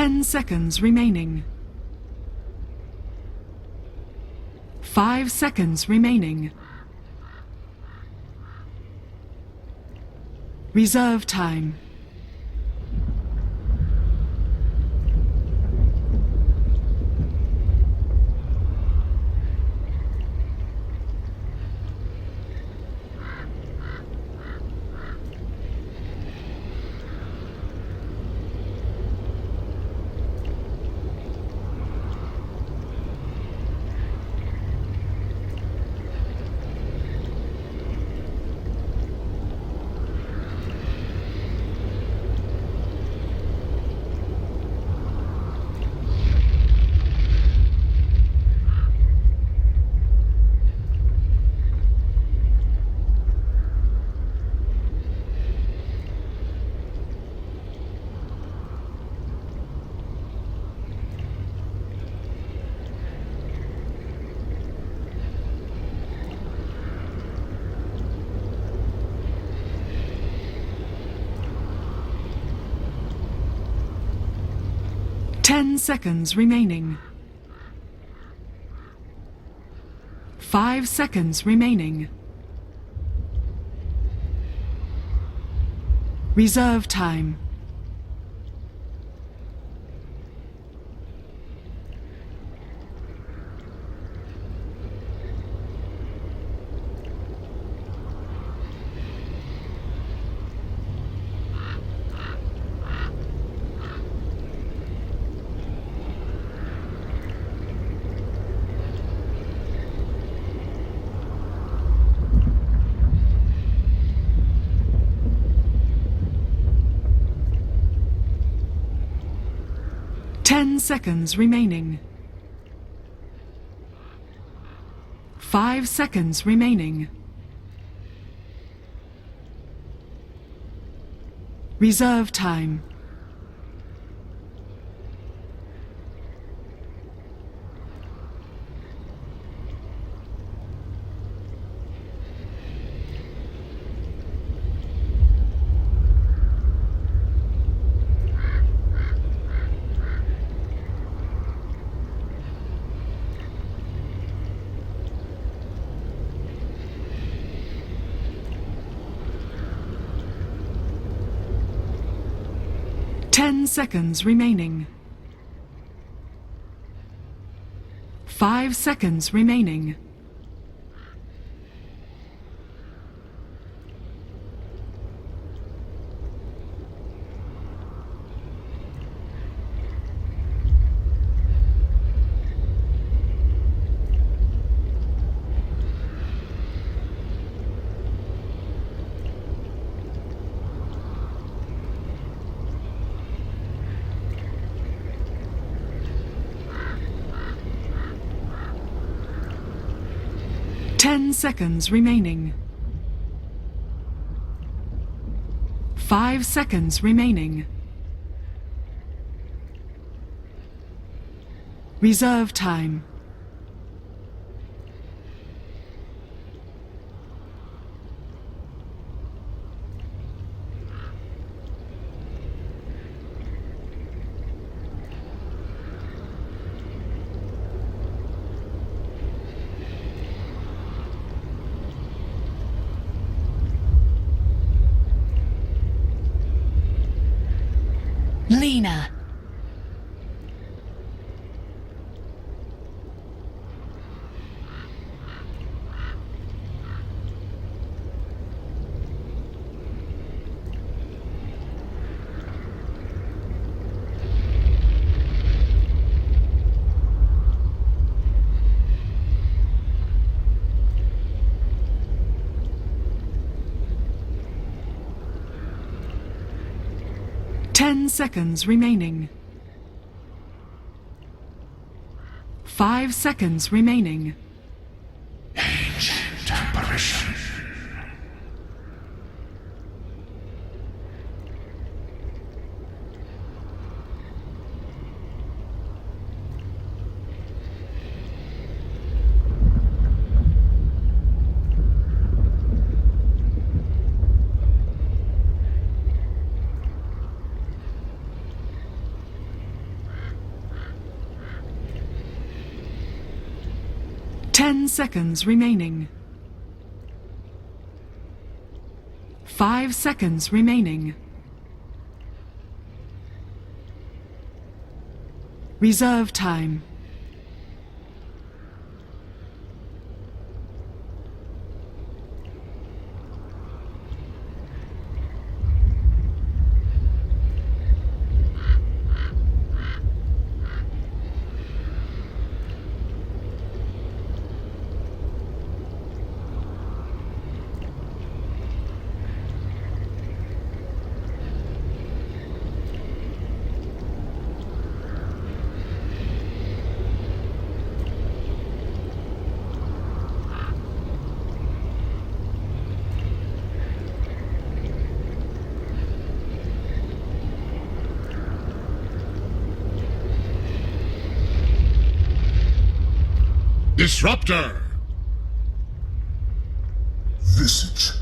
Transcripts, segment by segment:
10 seconds remaining. 5 seconds remaining. Reserve time. Ten seconds remaining. 5 seconds remaining. Reserve time. Ten seconds remaining. 5 seconds remaining. Reserve time. Ten seconds remaining. 5 seconds remaining. Ten seconds remaining. 5 seconds remaining. Reserve time. Lena. Ten seconds remaining. 5 seconds remaining. Ancient apparition. 10 seconds remaining. 5 seconds remaining. Reserve time. Disruptor! Visage.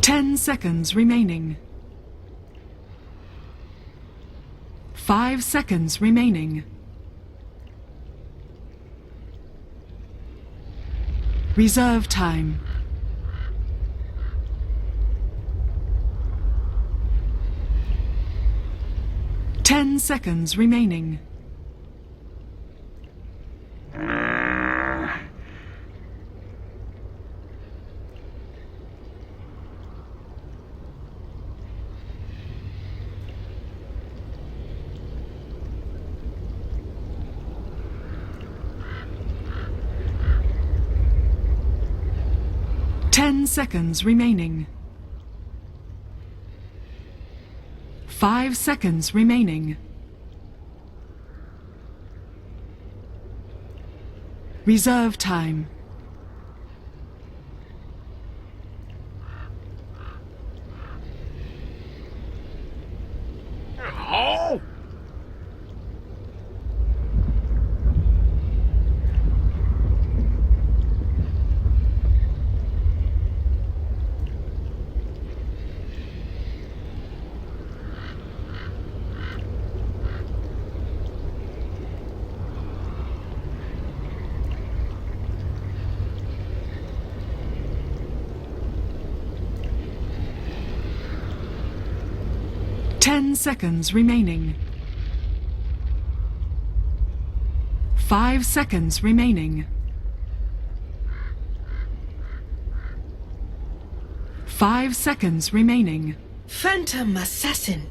Ten seconds remaining. 5 seconds remaining. Reserve time. Ten seconds remaining. Ten seconds remaining. 5 seconds remaining. Reserve time. Oh! 10 seconds remaining. 5 seconds remaining. 5 seconds remaining. Phantom Assassin.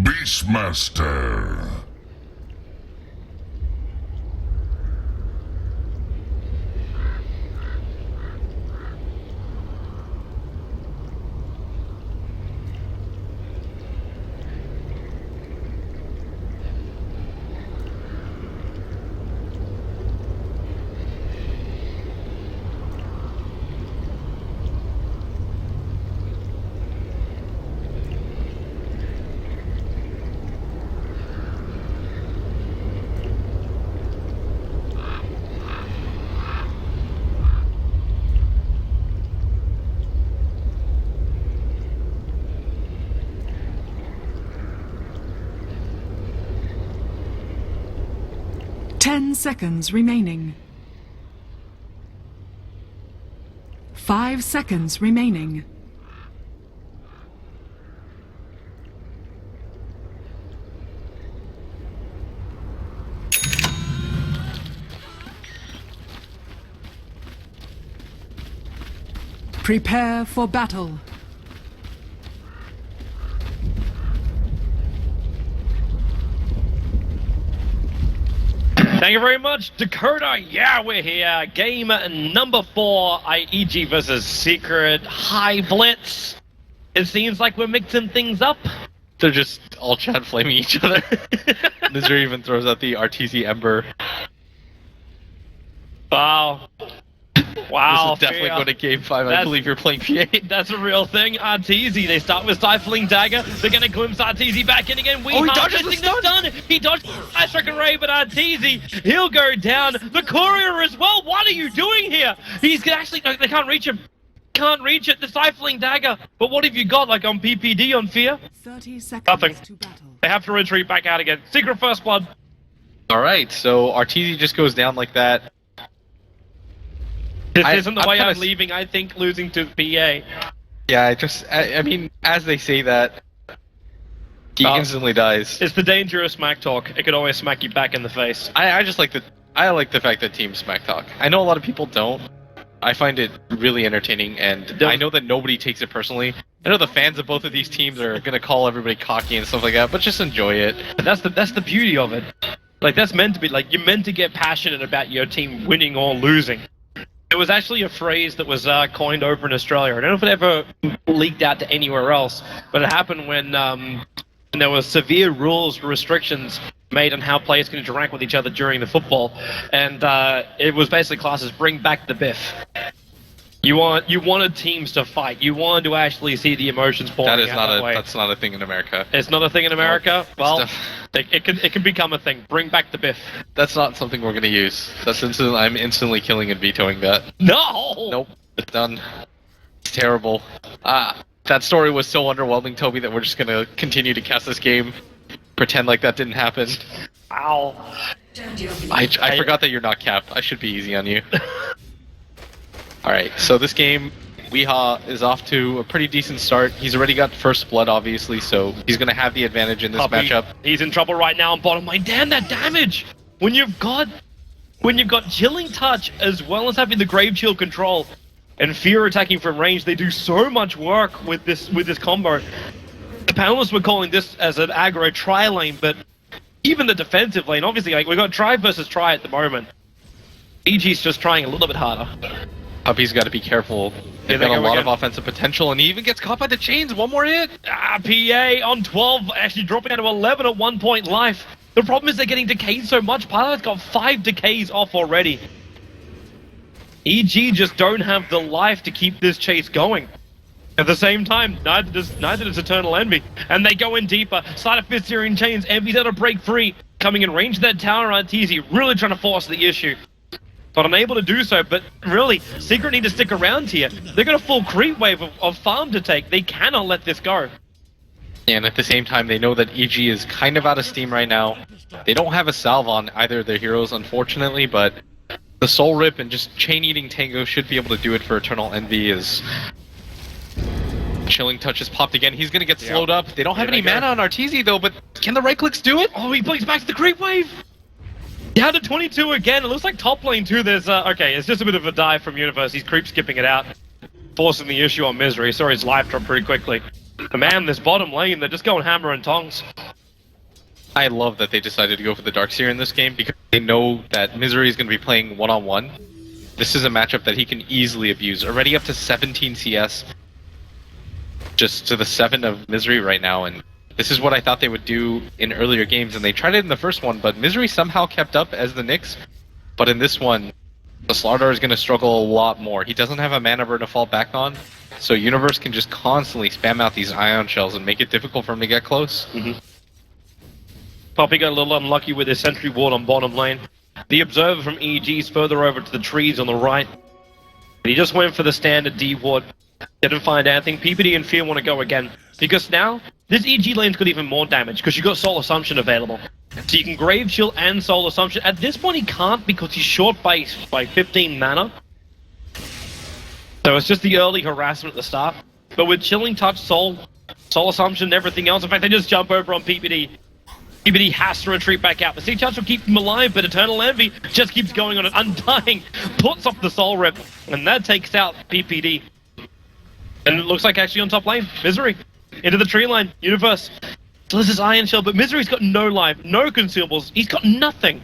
Beastmaster. Ten seconds remaining. 5 seconds remaining. Prepare for battle. Thank you very much, Dakota. Yeah, we're here. Game number 4, IEG versus Secret High Blitz. It seems like we're mixing things up. They're just all chat flaming each other. Misery even throws out the RTC Ember. Wow. Wow, This is definitely Fear. going to game 5. I That's- believe you're playing P8. That's a real thing. Arteezy, they start with Stifling Dagger. They're going to glimpse Arteezy back in again. Oh, he dodges the stun! He dodged the Ice Striker Ray, but Arteezy, he'll go down. The Courier as well. What are you doing here? He's actually, no, they can't reach him. Can't reach it. The Stifling Dagger. But what have you got, like on PPD, on Fear? 30 seconds Nothing. to battle. They have to retreat back out again. Secret First Blood. Alright, so Arteezy just goes down like that. This I- isn't the I'm way kinda I'm leaving. I think losing to PA. Yeah, I mean, as they say that, he Oh. instantly dies. It's the dangerous smack talk. It could always smack you back in the face. I just like the fact that teams smack talk. I know a lot of people don't. I find it really entertaining, and I know that nobody takes it personally. I know the fans of both of these teams are gonna call everybody cocky and stuff like that, but just enjoy it. But that's the beauty of it. Like, that's meant to be, like, you're meant to get passionate about your team winning or losing. It was actually a phrase that was coined over in Australia. I don't know if it ever leaked out to anywhere else, but it happened when there were severe rules, restrictions made on how players can interact with each other during the football, and it was basically classed as bring back the biff. You wanted teams to fight. You wanted to actually see the emotions pouring That is out that way. that's not a thing in America. It's not a thing in America. Well, Stuff. it can become a thing. Bring back the biff. That's not something we're gonna use. I'm instantly killing and vetoing that. No. Nope, it's done. It's terrible. That story was so underwhelming, Toby, that we're just gonna continue to cast this game, pretend like that didn't happen. Ow. I forgot that you're not capped. I should be easy on you. Alright, so this game, Weehaw is off to a pretty decent start. He's already got first blood, obviously, so he's going to have the advantage in this Puppy, matchup. He's in trouble right now on bottom lane. Damn that damage! When you've got Chilling Touch as well as having the Grave Shield control and Fear attacking from range, they do so much work with this combo. The panelists were calling this as an aggro tri lane, but even the defensive lane, obviously, like, we've got try versus try at the moment. EG's just trying a little bit harder. Puppy's got to be careful. They've they got a go lot again. of offensive potential, and he even gets caught by the chains. One more hit. PA on 12, actually dropping down to 11 at 1 point life. The problem is they're getting decayed so much. Pilot's got 5 decays off already. EG just don't have the life to keep this chase going. At the same time, neither does Eternal Envy. And they go in deeper. Side of Fist Searing Chains. Envy's able to break free. Coming in range of that tower on TZ. Really trying to force the issue. But unable to do so. But really, Secret need to stick around here. They've got a full creep wave of farm to take. They cannot let this go. And at the same time, they know that EG is kind of out of steam right now. They don't have a salve on either of their heroes, unfortunately, but the Soul Rip and just Chain-Eating Tango should be able to do it for Eternal Envy as Chilling Touch is popped again. He's going to get slowed up. They don't have any mana on Arteezy, though, but can the right clicks do it? Oh, he plays back to the creep wave. Down to 22 again. It looks like top lane too. There's okay, it's just a bit of a dive from Universe. He's creep skipping it out, forcing the issue on Misery. Saw his life drop pretty quickly. But man, this bottom lane, they're just going hammer and tongs. I love that they decided to go for the Darkseer in this game because they know that Misery is going to be playing one-on-one. This is a matchup that he can easily abuse. Already up to 17 CS, just to the 7 of Misery right now, and this is what I thought they would do in earlier games, and they tried it in the first one, but Misery somehow kept up as the Nyx. But in this one, the Slardar is going to struggle a lot more. He doesn't have a mana burn to fall back on, so Universe can just constantly spam out these Ion Shells and make it difficult for him to get close. Poppy got a little unlucky with his sentry ward on bottom lane. The Observer from EG is further over to the trees on the right. But he just went for the standard D ward. Didn't find anything. PPD and Fear want to go again. Because now, this EG lane's got even more damage, because you've got Soul Assumption available. So you can Grave Shield and Soul Assumption. At this point he can't because he's short by 15 mana. So it's just the early harassment at the start. But with Chilling Touch, Soul Assumption, and everything else, in fact they just jump over on PPD. PPD has to retreat back out. The Sea Touch will keep him alive, but Eternal Envy just keeps going on it. Undying puts off the Soul Rip, and that takes out PPD. And it looks like actually on top lane, Misery. Into the tree line, Universe. So this is Iron Shell, but Misery's got no life, no consumables. He's got nothing.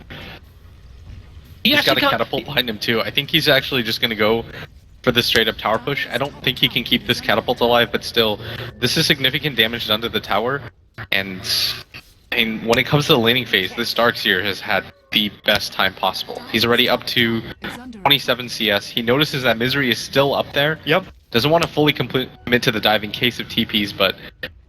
He's got a catapult behind him too. I think he's actually just going to go for the straight up tower push. I don't think he can keep this catapult alive, but still, this is significant damage done to the tower. And I mean, when it comes to the laning phase, this Darkseer has had the best time possible. He's already up to 27 CS. He notices that Misery is still up there. Yep. Doesn't want to fully commit to the dive in case of TPs, but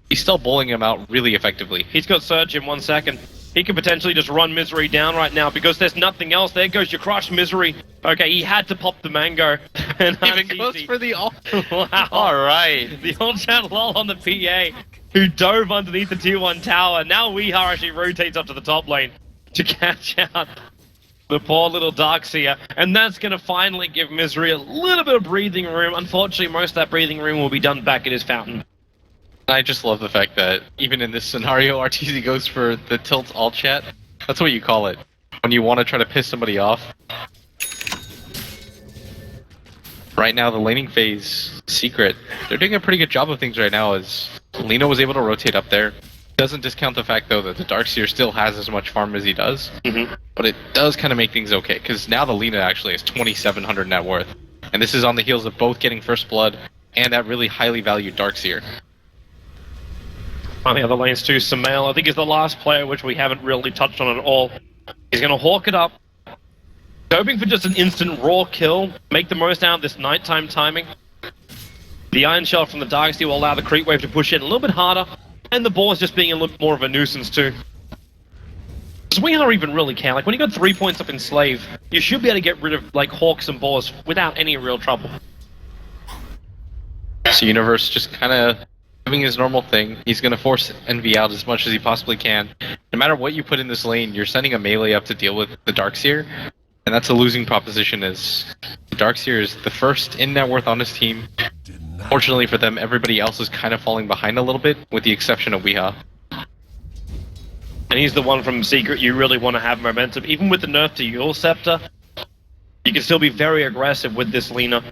he's still bowling him out really effectively. He's got Surge in 1 second. He could potentially just run Misery down right now because there's nothing else. There goes your crush, Misery. Okay, he had to pop the mango. And Even goes for the ult. Wow. Alright. The old chat lol on the PA, who dove underneath the tier 1 tower. Now Weeha actually rotates up to the top lane to catch out the poor little Darkseer. And that's going to finally give Misery a little bit of breathing room. Unfortunately, most of that breathing room will be done back at his fountain. I just love the fact that even in this scenario, RTZ goes for the tilt alt chat. That's what you call it. When you want to try to piss somebody off. Right now, the laning phase, Secret, they're doing a pretty good job of things right now as Lino was able to rotate up there. Doesn't discount the fact, though, that the Darkseer still has as much farm as he does. But it does kind of make things okay, because now the Lina actually has 2,700 net worth. And this is on the heels of both getting First Blood and that really highly valued Darkseer. On the other lanes too, Sumail, I think is the last player which we haven't really touched on at all. He's going to hawk it up, hoping for just an instant raw kill, make the most out of this nighttime timing. The Iron Shell from the Darkseer will allow the creep wave to push in a little bit harder, and the boss just being a little more of a nuisance too. Because we don't even really care. Like when you got 3 points up in Slave, you should be able to get rid of like hawks and boars without any real trouble. So Universe just kind of doing his normal thing. He's going to force Envy out as much as he possibly can. No matter what you put in this lane, you're sending a melee up to deal with the Darkseer, and that's a losing proposition as the Darkseer is the first in net worth on his team. Fortunately for them, everybody else is kind of falling behind a little bit, with the exception of Weeha. And he's the one from Secret you really want to have momentum. Even with the nerf to Yule Scepter, you can still be very aggressive with this Lina.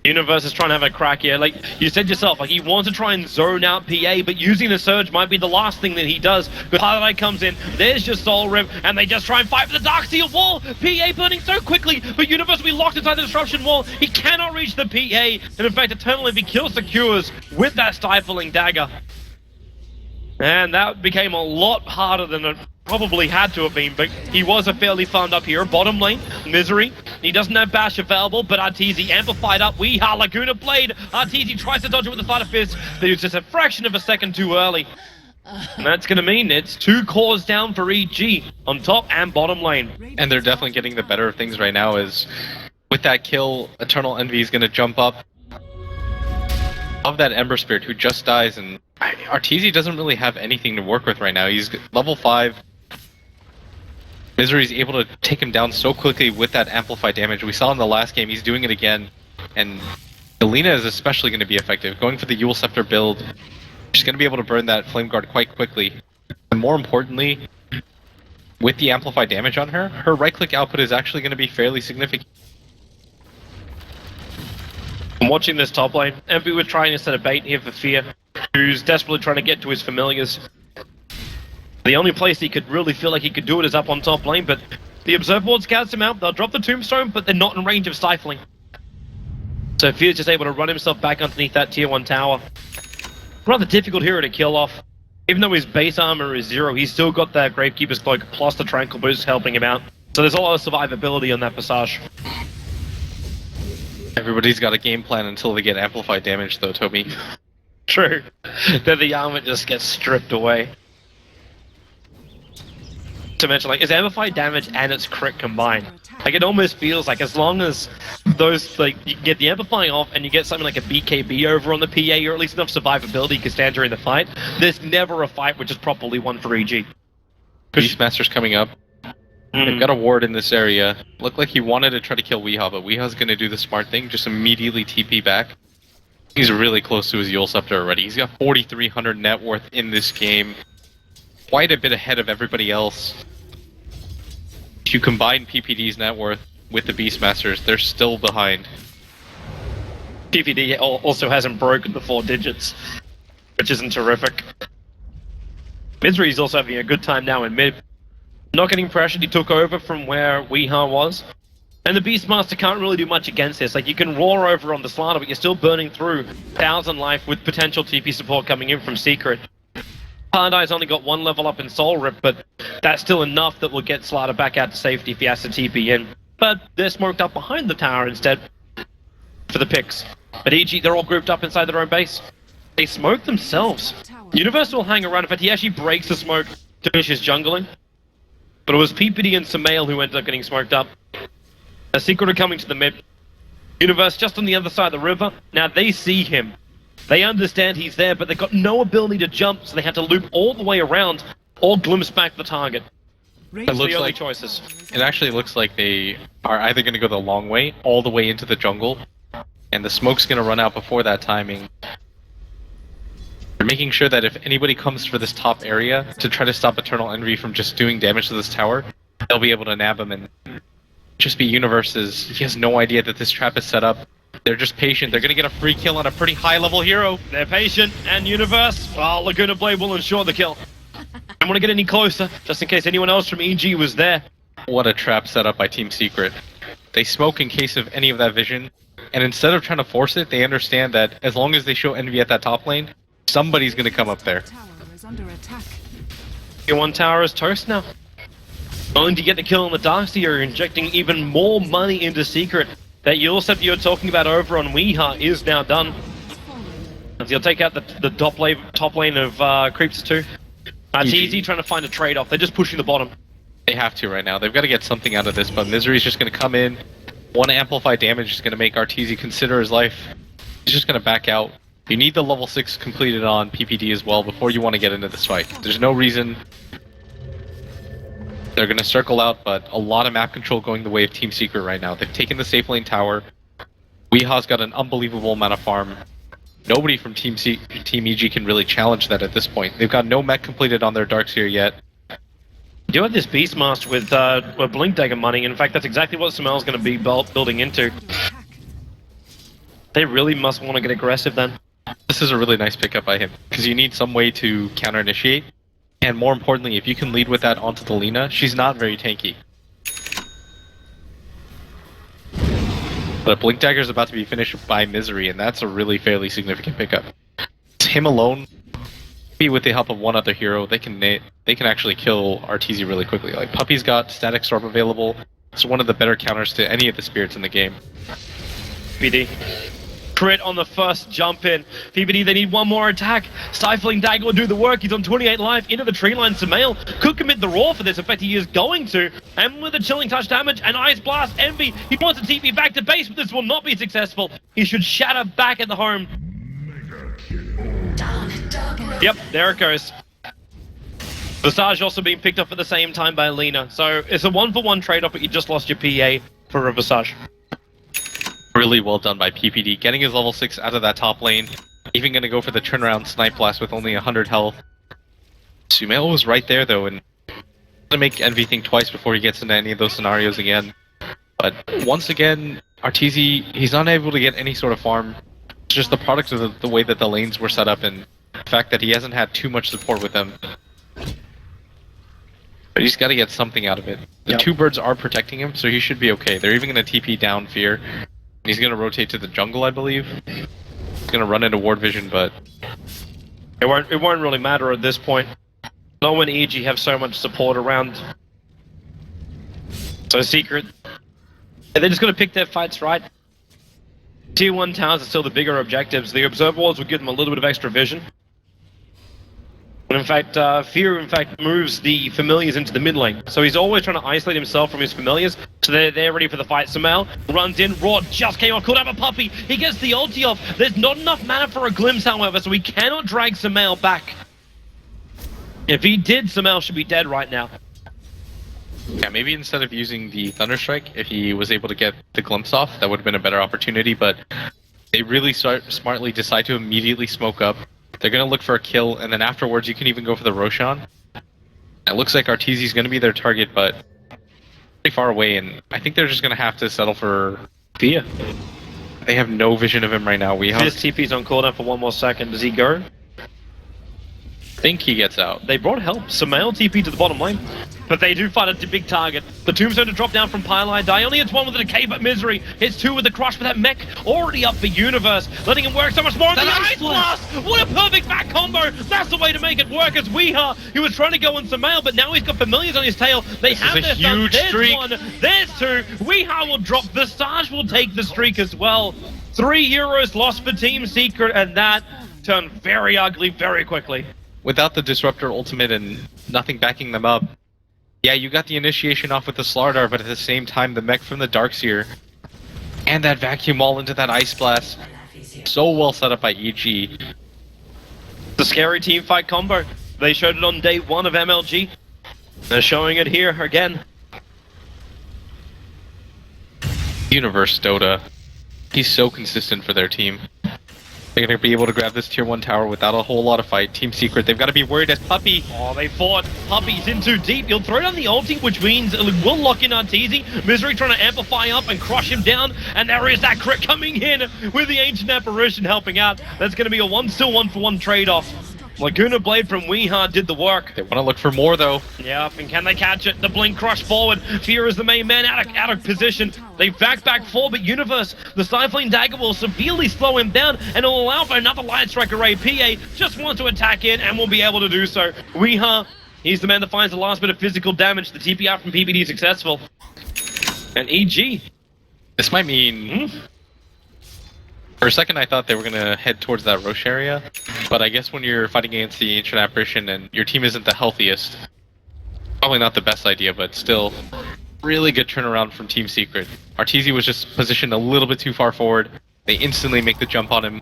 Universe is trying to have a crack here. Like you said yourself, like he wants to try and zone out PA, but using the Surge might be the last thing that he does. But Paladite comes in, there's your Soul Rip, and they just try and fight for the Darkseer wall. PA burning so quickly, but Universe will be locked inside the Disruption wall. He cannot reach the PA, and in fact, Eternal Envy kills the Cures with that Stifling Dagger. And that became a lot harder than it probably had to have been, but he was a fairly farmed up hero. Bottom lane, Misery. He doesn't have Bash available, but Arteezy amplified up. Weeha, Laguna Blade. Arteezy tries to dodge it with the Flight of Fist, but he was just a fraction of a second too early. And that's going to mean it's 2 cores down for EG on top and bottom lane. And they're definitely getting the better of things right now as with that kill, Eternal Envy is going to jump up of that Ember Spirit who just dies, and Arteezy doesn't really have anything to work with right now. He's level 5. Misery's able to take him down so quickly with that amplified damage. We saw in the last game, he's doing it again. And Elena is especially going to be effective. Going for the Yule Scepter build, she's going to be able to burn that Flame Guard quite quickly. And more importantly, with the amplified damage on her, her right-click output is actually going to be fairly significant. I'm watching this top lane. Envy was trying to set a bait here for Fear, who's desperately trying to get to his familiars. The only place he could really feel like he could do it is up on top lane, but the Observe Board scouts him out. They'll drop the Tombstone, but they're not in range of stifling. So Fear's just able to run himself back underneath that tier 1 tower. Rather difficult hero to kill off. Even though his base armor is 0, he's still got that Gravekeeper's Cloak plus the Tranquil Boost helping him out. So there's a lot of survivability on that Passage. Everybody's got a game plan until they get amplified damage though, Toby. True. Then the armor just gets stripped away. To mention, like, it's amplified damage and it's crit combined. Like, it almost feels like as long as those, like, you get the amplifying off and you get something like a BKB over on the PA, or at least enough survivability you can stand during the fight, there's never a fight which is properly won for EG. Beastmaster's coming up. They've got a ward in this area. Looked like he wanted to try to kill Weeha, but Weeha's going to do the smart thing, just immediately TP back. He's really close to his Yule Scepter already. He's got 4,300 net worth in this game. Quite a bit ahead of everybody else. If you combine PPD's net worth with the Beastmasters, they're still behind. PPD also hasn't broken the 4 digits, which isn't terrific. Misery's also having a good time now in mid. Not getting pressured, he took over from where Weeha was. And the Beastmaster can't really do much against this. Like, you can roar over on the Slanter, but you're still burning through 1,000 life with potential TP support coming in from Secret. Paradise only got 1 level up in Soul Rip, but That's still enough that will get Slider back out to safety if he has to TP in. But they're smoked up behind the tower instead for the picks. But EG, they're all grouped up inside their own base. They smoke themselves. Universe will hang around. In fact, he actually breaks the smoke to finish his jungling. But it was PPD and Sumail who ended up getting smoked up. A Secret are coming to the mid. Universe just on the other side of the river. Now they see him. They understand he's there, but they've got no ability to jump, so they have to loop all the way around or glimpse back the target. It looks like choices. It actually looks like they are either going to go the long way, all the way into the jungle, and the smoke's going to run out before that timing. They're making sure that if anybody comes for this top area to try to stop Eternal Envy from just doing damage to this tower, they'll be able to nab him and just be Universe's. He has no idea that this trap is set up. They're just patient. They're going to get a free kill on a pretty high-level hero. They're patient, and Universe, well, Laguna Blade will ensure the kill. Don't want to get any closer, just in case anyone else from EG was there. What a trap set up by Team Secret. They smoke in case of any of that vision, and instead of trying to force it, they understand that as long as they show Envy at that top lane, somebody's going to come up there. Tower is under attack. Your one tower is toast now. Only to get the kill on the Darkseer, you're injecting even more money into Secret. That Yulsep you're talking about over on Weeha is now done. As you'll take out the top lane of creeps too. It's easy trying to find a trade-off. They're just pushing the bottom. They have to right now. They've got to get something out of this, but Misery's just going to come in. One amplify damage is going to make Arteezy consider his life. He's just going to back out. You need the level 6 completed on PPD as well before you want to get into this fight. There's no reason. They're going to circle out, but a lot of map control going the way of Team Secret right now. They've taken the safe lane tower. Weeha's got an unbelievable amount of farm. Nobody from Team EG can really challenge that at this point. They've got no mech completed on their Darkseer yet. You do have this Beastmaster with Blink Dagger money. In fact, that's exactly what Sumail's going to be building into. They really must want to get aggressive then. This is a really nice pickup by him, because you need some way to counter-initiate. And more importantly, if you can lead with that onto the Lina, she's not very tanky. But Blink Dagger is about to be finished by Misery, and that's a really fairly significant pickup. It's him alone, maybe with the help of one other hero, they can actually kill Arteezy really quickly. Like Puppy's got Static Storm available. It's one of the better counters to any of the spirits in the game. PD. Crit on the first jump in. PPD, they need one more attack. Stifling Dagger will do the work. He's on 28 life into the tree line. Sumail could commit the Raw for this. In fact, he is going to. And with a Chilling Touch damage and Ice Blast, Envy, he wants to TP back to base, but this will not be successful. He should shatter back at the home. Yep, there it goes. Visage also being picked up at the same time by Lina. So it's a 1-for-1 trade-off, but you just lost your PA for a Visage. Really well done by PPD, getting his level 6 out of that top lane. Even gonna go for the turnaround Snipe Blast with only 100 health. Sumail was right there though, and gonna make Envy think twice before he gets into any of those scenarios again. But once again, Arteezy, he's not able to get any sort of farm. It's just the product of the way that the lanes were set up and the fact that he hasn't had too much support with them. But he's got to get something out of it. The two birds are protecting him, so he should be okay. They're even going to TP down Fear. He's going to rotate to the jungle, I believe. He's going to run into Ward Vision, but it won't really matter at this point. No one EG have so much support around. So Secret, they're just going to pick their fights right. Tier 1 towers are still the bigger objectives. The Observer Walls will give them a little bit of extra vision. And in fact, Fear moves the familiars into the mid lane. So he's always trying to isolate himself from his familiars. So they're ready for the fight. Sumail runs in. Raw just came off. Could have a puppy. He gets the ulti off. There's not enough mana for a glimpse, however, so we cannot drag Sumail back. If he did, Sumail should be dead right now. Yeah, maybe instead of using the Thunderstrike, if he was able to get the glimpse off, that would have been a better opportunity, but they really smartly decide to immediately smoke up. They're going to look for a kill, and then afterwards you can even go for the Roshan. It looks like Arteezy's going to be their target, but pretty far away, and I think they're just going to have to settle for Thea. They have no vision of him right now. This TP's on cooldown for one more second. Does he go? I think he gets out. They brought help. Sumail TP to the bottom lane. But they do find a big target. The Tombstone to drop down from Pylai. Die only hits one with a decay, but Misery hits two with the crush. But that mech already up for Universe, letting him work so much more. And the Ice Blast! What a perfect back combo! That's the way to make it work. As Weeha, he was trying to go on some mail, but now he's got Familiars on his tail. They have their huge streak. There's one, there's two. Weeha will drop. The Sarge will take the streak as well. 3 heroes lost for Team Secret, and that turned very ugly very quickly. Without the Disruptor ultimate and nothing backing them up, yeah, you got the initiation off with the Slardar, but at the same time, the mech from the Darkseer and that vacuum all into that Ice Blast. So well set up by EG. The scary team fight combo. They showed it on day 1 of MLG. They're showing it here again. Universe Dota. He's so consistent for their team. They're going to be able to grab this tier 1 tower without a whole lot of fight. Team Secret, they've got to be worried as Puppey. Oh, they fought. Puppey's in too deep. He'll throw down the ulti, which means we'll lock in Arteezy. Misery trying to amplify up and crush him down. And there is that crit coming in with the Ancient Apparition helping out. That's going to be a 1-1-for-1 trade-off. Laguna Blade from Weeha did the work. They want to look for more, though. Yeah, and can they catch it? The Blink crush forward. Fear is the main man out of position. They back 4, but Universe, the Cyclone Dagger will severely slow him down and will allow for another Light Strike array. PA just wants to attack in and will be able to do so. Weeha, he's the man that finds the last bit of physical damage. The TP out from PBD successful. And EG. This might mean... For a second I thought they were going to head towards that Roche area, but I guess when you're fighting against the Ancient Apparition and your team isn't the healthiest, probably not the best idea, but still, really good turnaround from Team Secret. Arteezy was just positioned a little bit too far forward, they instantly make the jump on him,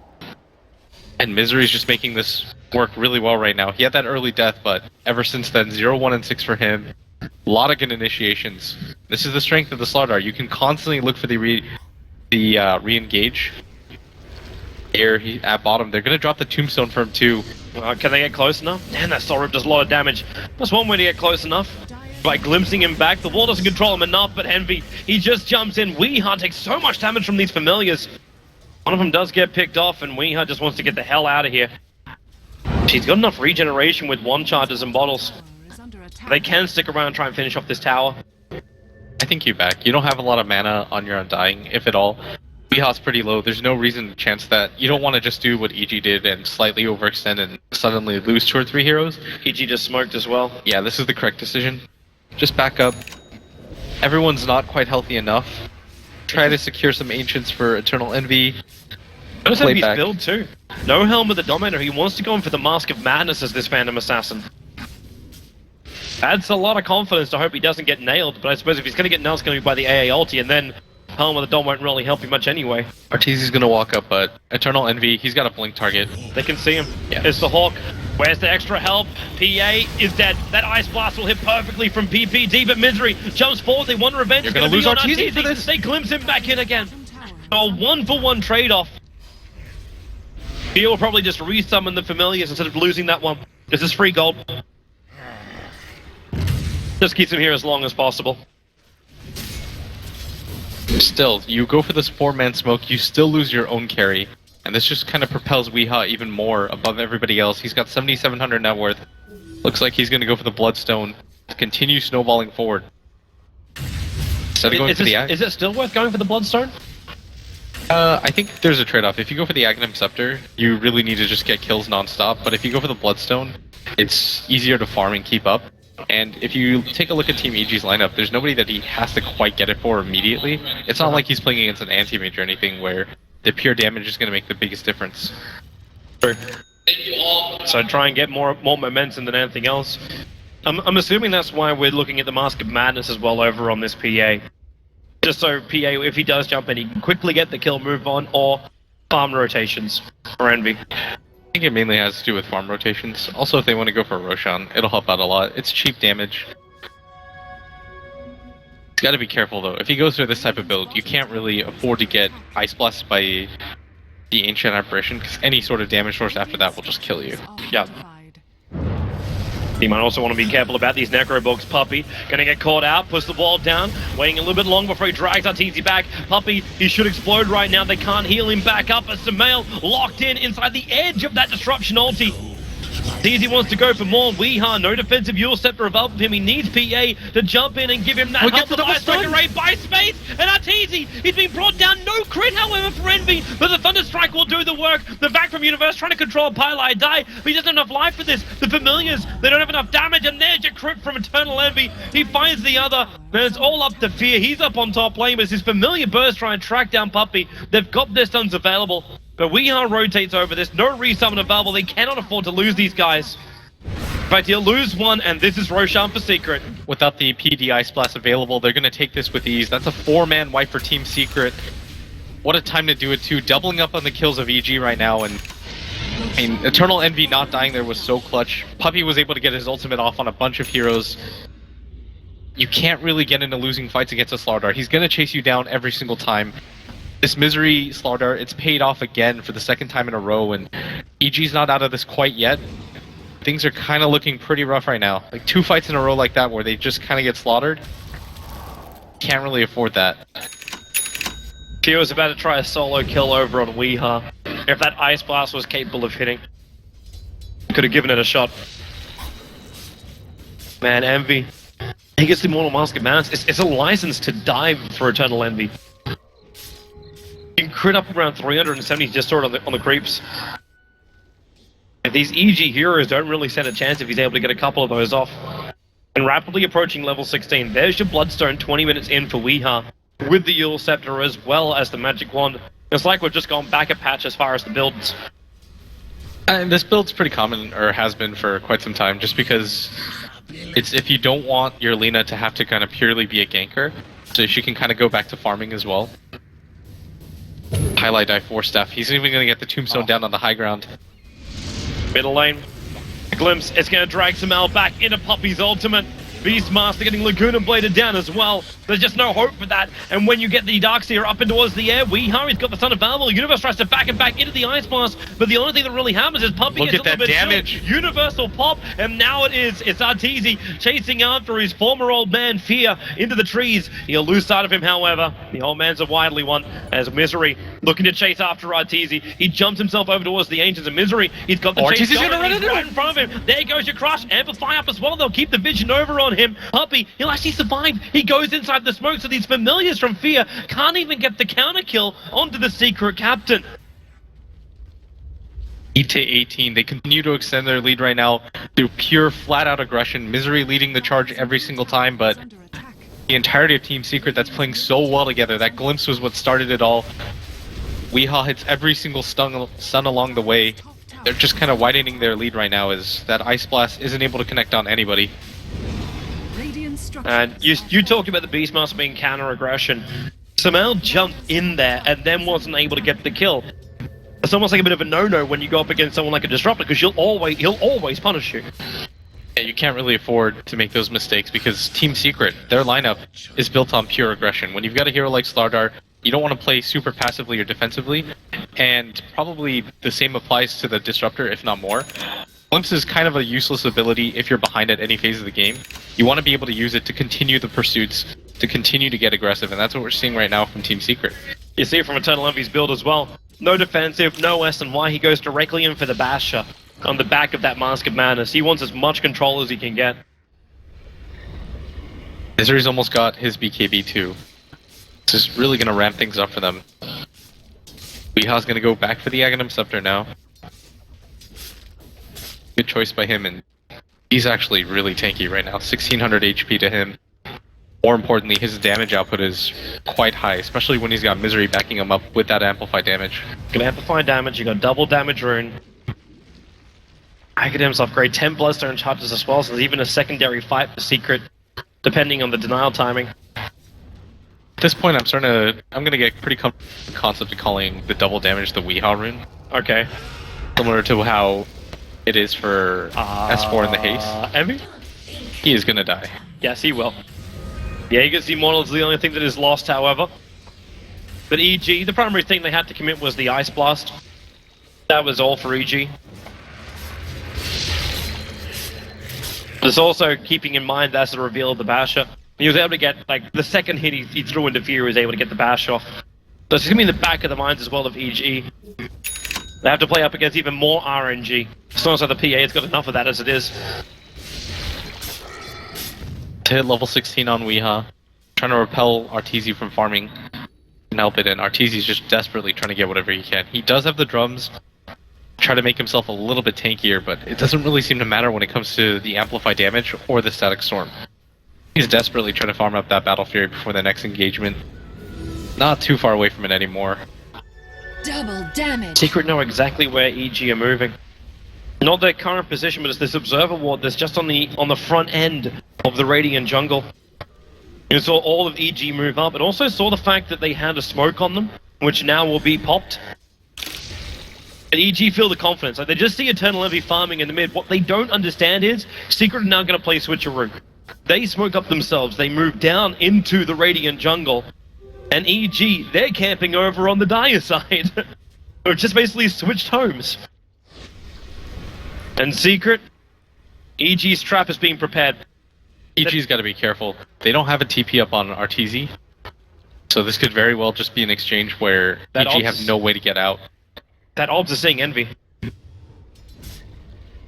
and Misery's just making this work really well right now. He had that early death, but ever since then, 0, 1, and 6 for him. A lot of good initiations. This is the strength of the Slardar. You can constantly look for the re-engage. Here at bottom, they're gonna drop the Tombstone for him too. Can they get close enough? Damn, that Soul Rip does a lot of damage. That's one way to get close enough. By glimpsing him back, the wall doesn't control him enough, but Envy, he just jumps in. Weeha takes so much damage from these Familiars. One of them does get picked off, and Weeha just wants to get the hell out of here. She's got enough regeneration with 1 charges and bottles. They can stick around and try and finish off this tower. I think you back. You don't have a lot of mana on your Undying, if at all. Weeha's pretty low. There's no reason to chance that. You don't want to just do what EG did and slightly overextend and suddenly lose 2 or 3 heroes. EG just smoked as well. Yeah, this is the correct decision. Just back up. Everyone's not quite healthy enough. Try to secure some Ancients for Eternal Envy. Notice how he's build too. No helm with the Dominator. He wants to go in for the Mask of Madness as this Phantom Assassin. Adds a lot of confidence to hope he doesn't get nailed, but I suppose if he's going to get nailed, it's going to be by the AA ulti, and then Helm with the Dome won't really help you much anyway. Arteezy's gonna walk up, but Eternal Envy, he's got a blink target. They can see him. Yeah. It's the Hawk. Where's the extra help? PA is dead. That Ice Blast will hit perfectly from PPD, but Misery jumps forward. They want revenge. You're gonna lose Arteezy for this. They glimpse him back in again. A 1-for-1 trade-off. He will probably just resummon the Familiars instead of losing that one. This is free gold. Just keeps him here as long as possible. Still, you go for this 4-man smoke, you still lose your own carry. And this just kind of propels Weeha even more above everybody else. He's got 7,700 net worth. Looks like he's going to go for the Bloodstone to continue snowballing forward. Instead of going for is it still worth going for the Bloodstone? I think there's a trade-off. If you go for the Aghanim Scepter, you really need to just get kills non-stop. But if you go for the Bloodstone, it's easier to farm and keep up. And if you take a look at Team EG's lineup, there's nobody that he has to quite get it for immediately. It's not like he's playing against an anti-mage or anything where the pure damage is going to make the biggest difference. True. So try and get more momentum than anything else. I'm assuming that's why we're looking at the Mask of Madness as well over on this PA. Just so PA, if he does jump in, he can quickly get the kill, move on, or farm rotations for Envy. I think it mainly has to do with farm rotations. Also, if they want to go for Roshan, it'll help out a lot. It's cheap damage. He's got to be careful though. If he goes through this type of build, you can't really afford to get Ice Blast by the Ancient Apparition, because any sort of damage source after that will just kill you. Yeah. You might also want to be careful about these Necrobugs. Puppey gonna get caught out, push the wall down, waiting a little bit long before he drags Arteezy back. Puppey, he should explode right now. They can't heal him back up as Samael locked in inside the edge of that disruption ulti. Easy wants to go for more. Weeha, no defensive Yule Scepter available for him. He needs PA to jump in and give him that We help get the of Icebreaker Ray by space. And Arteezy, he's been brought down. No crit, however, for Envy. But the Thunderstrike will do the work. The back from Universe trying to control Pylai die. But he doesn't have enough life for this. The Familiars, they don't have enough damage. And there's your crit from Eternal Envy. He finds the other. And it's all up to Fear. He's up on top lane. But it's his Familiar Burst trying to track down Puppey. They've got their stuns available. But Weeha rotates over this. No resummon available. They cannot afford to lose these guys. In fact, he'll lose one, and this is Roshan for Secret. Without the PD Ice Blast available, they're going to take this with ease. That's a 4-man wipe for Team Secret. What a time to do it too. Doubling up on the kills of EG right now, and I mean, Eternal Envy not dying there was so clutch. Puppey was able to get his ultimate off on a bunch of heroes. You can't really get into losing fights against a Slardar. He's going to chase you down every single time. This Misery Slardar, it's paid off again for the second time in a row, and EG's not out of this quite yet. Things are kind of looking pretty rough right now. Like 2 fights in a row like that where they just kind of get slaughtered. Can't really afford that. Kyo was about to try a solo kill over on Weeha. If that Ice Blast was capable of hitting, could have given it a shot. Man, Envy. He gets the Immortal Mask of Madness. It's a license to dive for Eternal Envy. You can crit up around 370 just sort of on the creeps. And these EG heroes don't really stand a chance if he's able to get a couple of those off. And rapidly approaching level 16, there's your Bloodstone 20 minutes in for Weeha, with the Yule Scepter as well as the Magic Wand. It's like we've just gone back a patch as far as the builds. And this build's pretty common, or has been for quite some time, just because it's if you don't want your Lina to have to kind of purely be a ganker, so she can kind of go back to farming as well. Highlight die 4 stuff. He's even going to get the Tombstone down on the high ground. Middle lane. A glimpse. It's going to drag Samal back into Puppey's ultimate. Beastmaster getting Laguna bladed down as well. There's just no hope for that. And when you get the Darkseer up and towards the air, Weeha, he's got the Sun available. Universe tries to back him back into the Ice Blast, but the only thing that really happens is Puppey Look gets at a little that bit damage. chilled. Universal pop, and now it's Arteezy chasing after his former old man Fear into the trees. He'll lose sight of him, however. The old man's a widely one, as Misery looking to chase after Arteezy. He jumps himself over towards the Ancients of Misery. He's got the chase Arteezy's gonna run He's into right in front of him. There goes your Crush. Amplify up as well. They'll keep the vision over on him. Puppey, he'll actually survive. He goes inside the smoke, so these Familiars from Fear can't even get the counter kill onto the Secret Captain. 8-18. They continue to extend their lead right now through pure flat-out aggression. Misery leading the charge every single time, but the entirety of Team Secret that's playing so well together. That glimpse was what started it all. Weeha hits every single stun along the way. They're just kind of widening their lead right now as that Ice Blast isn't able to connect on anybody. And you talked about the Beastmaster being counter-aggression. Samal jumped in there and then wasn't able to get the kill. It's almost like a bit of a no-no when you go up against someone like a Disruptor, because he'll always punish you. Yeah, you can't really afford to make those mistakes because Team Secret, their lineup is built on pure aggression. When you've got a hero like Slardar, you don't want to play super passively or defensively, and probably the same applies to the Disruptor, if not more. Glimpse is kind of a useless ability if you're behind at any phase of the game. You want to be able to use it to continue the pursuits, to continue to get aggressive, and that's what we're seeing right now from Team Secret. You see it from Eternal Envy's build as well. No defensive, no S and Y. He goes directly in for the Basher on the back of that Mask of Madness. He wants as much control as he can get. Misery's almost got his BKB too. This is really going to ramp things up for them. Weeha's going to go back for the Aghanim Scepter now. Good choice by him, and he's actually really tanky right now. 1600 HP to him. More importantly, his damage output is quite high, especially when he's got Misery backing him up with that amplified damage. Gonna amplify damage, you got double damage rune. Academ's upgrade, 10 Bloodstone charges as well, so there's even a secondary fight for Secret, depending on the denial timing. At this point, I'm gonna get pretty comfortable with the concept of calling the double damage the Weeha rune. Okay. Similar to how it is for S4 in the haste. Envy? He is gonna die. Yes, he will. Yeah, you can see Immortal is the only thing that is lost, however. But EG, the primary thing they had to commit was the Ice Blast. That was all for EG. There's also keeping in mind that's the reveal of the Basher. He was able to get, like, the second hit he threw into Fear, he was able to get the Bash off. So it's going to be in the back of the minds as well of EG. They have to play up against even more RNG. It's not as though the PA has got enough of that as it is. To hit level 16 on Weeha, trying to repel Arteezy from farming and help it, and Arteezy's just desperately trying to get whatever he can. He does have the drums, try to make himself a little bit tankier, but it doesn't really seem to matter when it comes to the amplify damage or the static storm. He's desperately trying to farm up that Battle Fury before the next engagement. Not too far away from it anymore. Double damage. Secret know exactly where EG are moving. Not their current position, but it's this observer ward that's just on the front end of the Radiant jungle. You saw all of EG move up, and also saw the fact that they had a smoke on them, which now will be popped. And EG feel the confidence. Like, they just see Eternal Envy farming in the mid. What they don't understand is Secret are now going to play switcheroo. They smoke up themselves. They move down into the Radiant jungle. And EG, they're camping over on the Dire side. Or just basically switched homes. And Secret, EG's trap is being prepared. EG's got to be careful. They don't have a TP up on Arteezy. So this could very well just be an exchange where That EG obs- have no way to get out. That odds is seeing Envy.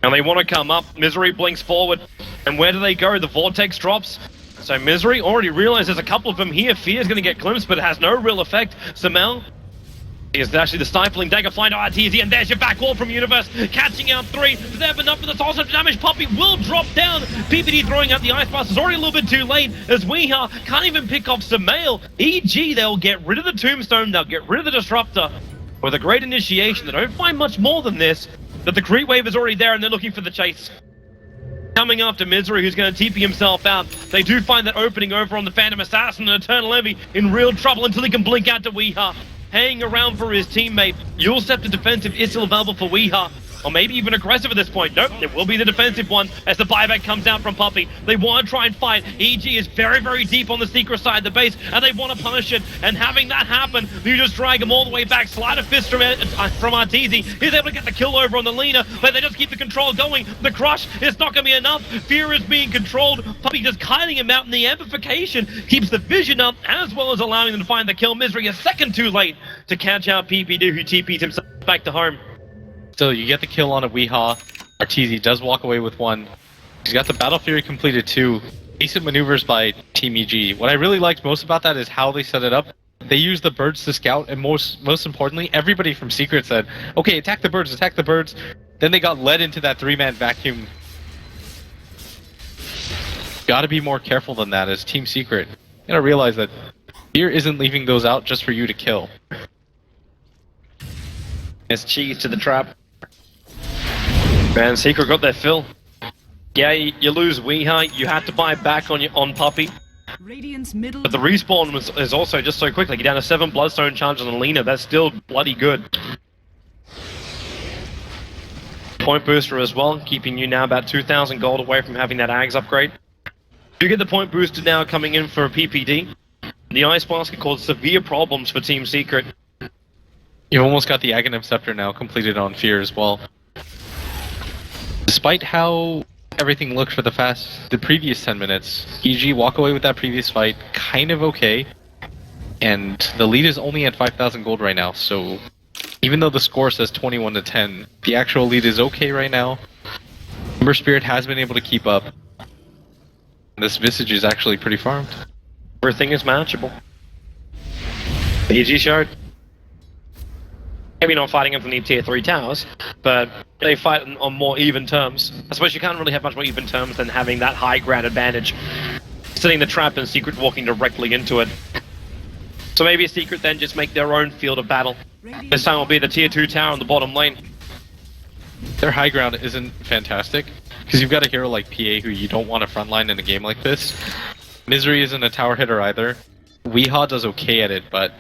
And they want to come up. Misery blinks forward. And where do they go? The Vortex drops. So Misery already realized there's a couple of them here. Fear's going to get glimpsed, but it has no real effect. Samel is actually the stifling dagger flying to Arteezy, and there's your back wall from Universe, catching out 3. Does they have enough for the soul of damage? Poppy will drop down. PPD throwing out the Ice Blast is already a little bit too late, as Weeha can't even pick off Samel. EG, they'll get rid of the Tombstone, they'll get rid of the Disruptor. With a great initiation, they don't find much more than this, that the creep wave is already there and they're looking for the chase. Coming after Misery, who's going to TP himself out. They do find that opening over on the Phantom Assassin, and Eternal Envy in real trouble until he can blink out to Weeha. Hanging around for his teammate. You'll step to defensive is still available for Weeha. Or maybe even aggressive at this point. Nope, it will be the defensive one as the buyback comes out from Puppy. They want to try and fight. EG is very, very deep on the Secret side of the base, and they want to punish it. And having that happen, you just drag him all the way back. Slide a fist from Arteezy. He's able to get the kill over on the Lina, but they just keep the control going. The crush is not going to be enough. Fear is being controlled. Puppy just kiting him out, and the amplification keeps the vision up, as well as allowing them to find the kill. Misery a second too late to catch out PPD, who TP'd himself back to home. Still, you get the kill on a Weeha. Arteezy does walk away with 1. He's got the Battle Fury completed too. Decent maneuvers by Team EG. What I really liked most about that is how they set it up. They used the birds to scout, and most importantly, everybody from Secret said, okay, attack the birds, attack the birds. Then they got led into that 3-man vacuum. Gotta be more careful than that as Team Secret. You gotta realize that Fear isn't leaving those out just for you to kill. It's cheese to the trap. Man, Secret got their fill. Yeah, you lose Weeha, you had to buy back on Puppy. Radiant's middle. But the respawn is also just so quick. Like, you're down to 7 Bloodstone charges on Lina. That's still bloody good. Point booster as well, keeping you now about 2,000 gold away from having that Ags upgrade. You get the point booster now coming in for PPD. The Ice Blast could cause severe problems for Team Secret. You've almost got the Aghanim Scepter now completed on Fear as well. Despite how everything looked for the previous 10 minutes, EG walk away with that previous fight kind of okay. And the lead is only at 5,000 gold right now, so even though the score says 21-10, the actual lead is okay right now. Ember Spirit has been able to keep up. This Visage is actually pretty farmed. Everything is matchable. EG showed. Maybe not fighting him from the tier 3 towers, but they fight on more even terms. I suppose you can't really have much more even terms than having that high ground advantage. Setting the trap and Secret walking directly into it. So maybe Secret then just make their own field of battle. This time will be the tier 2 tower on the bottom lane. Their high ground isn't fantastic, because you've got a hero like PA who you don't want to frontline in a game like this. Misery isn't a tower hitter either. Weeha does okay at it, but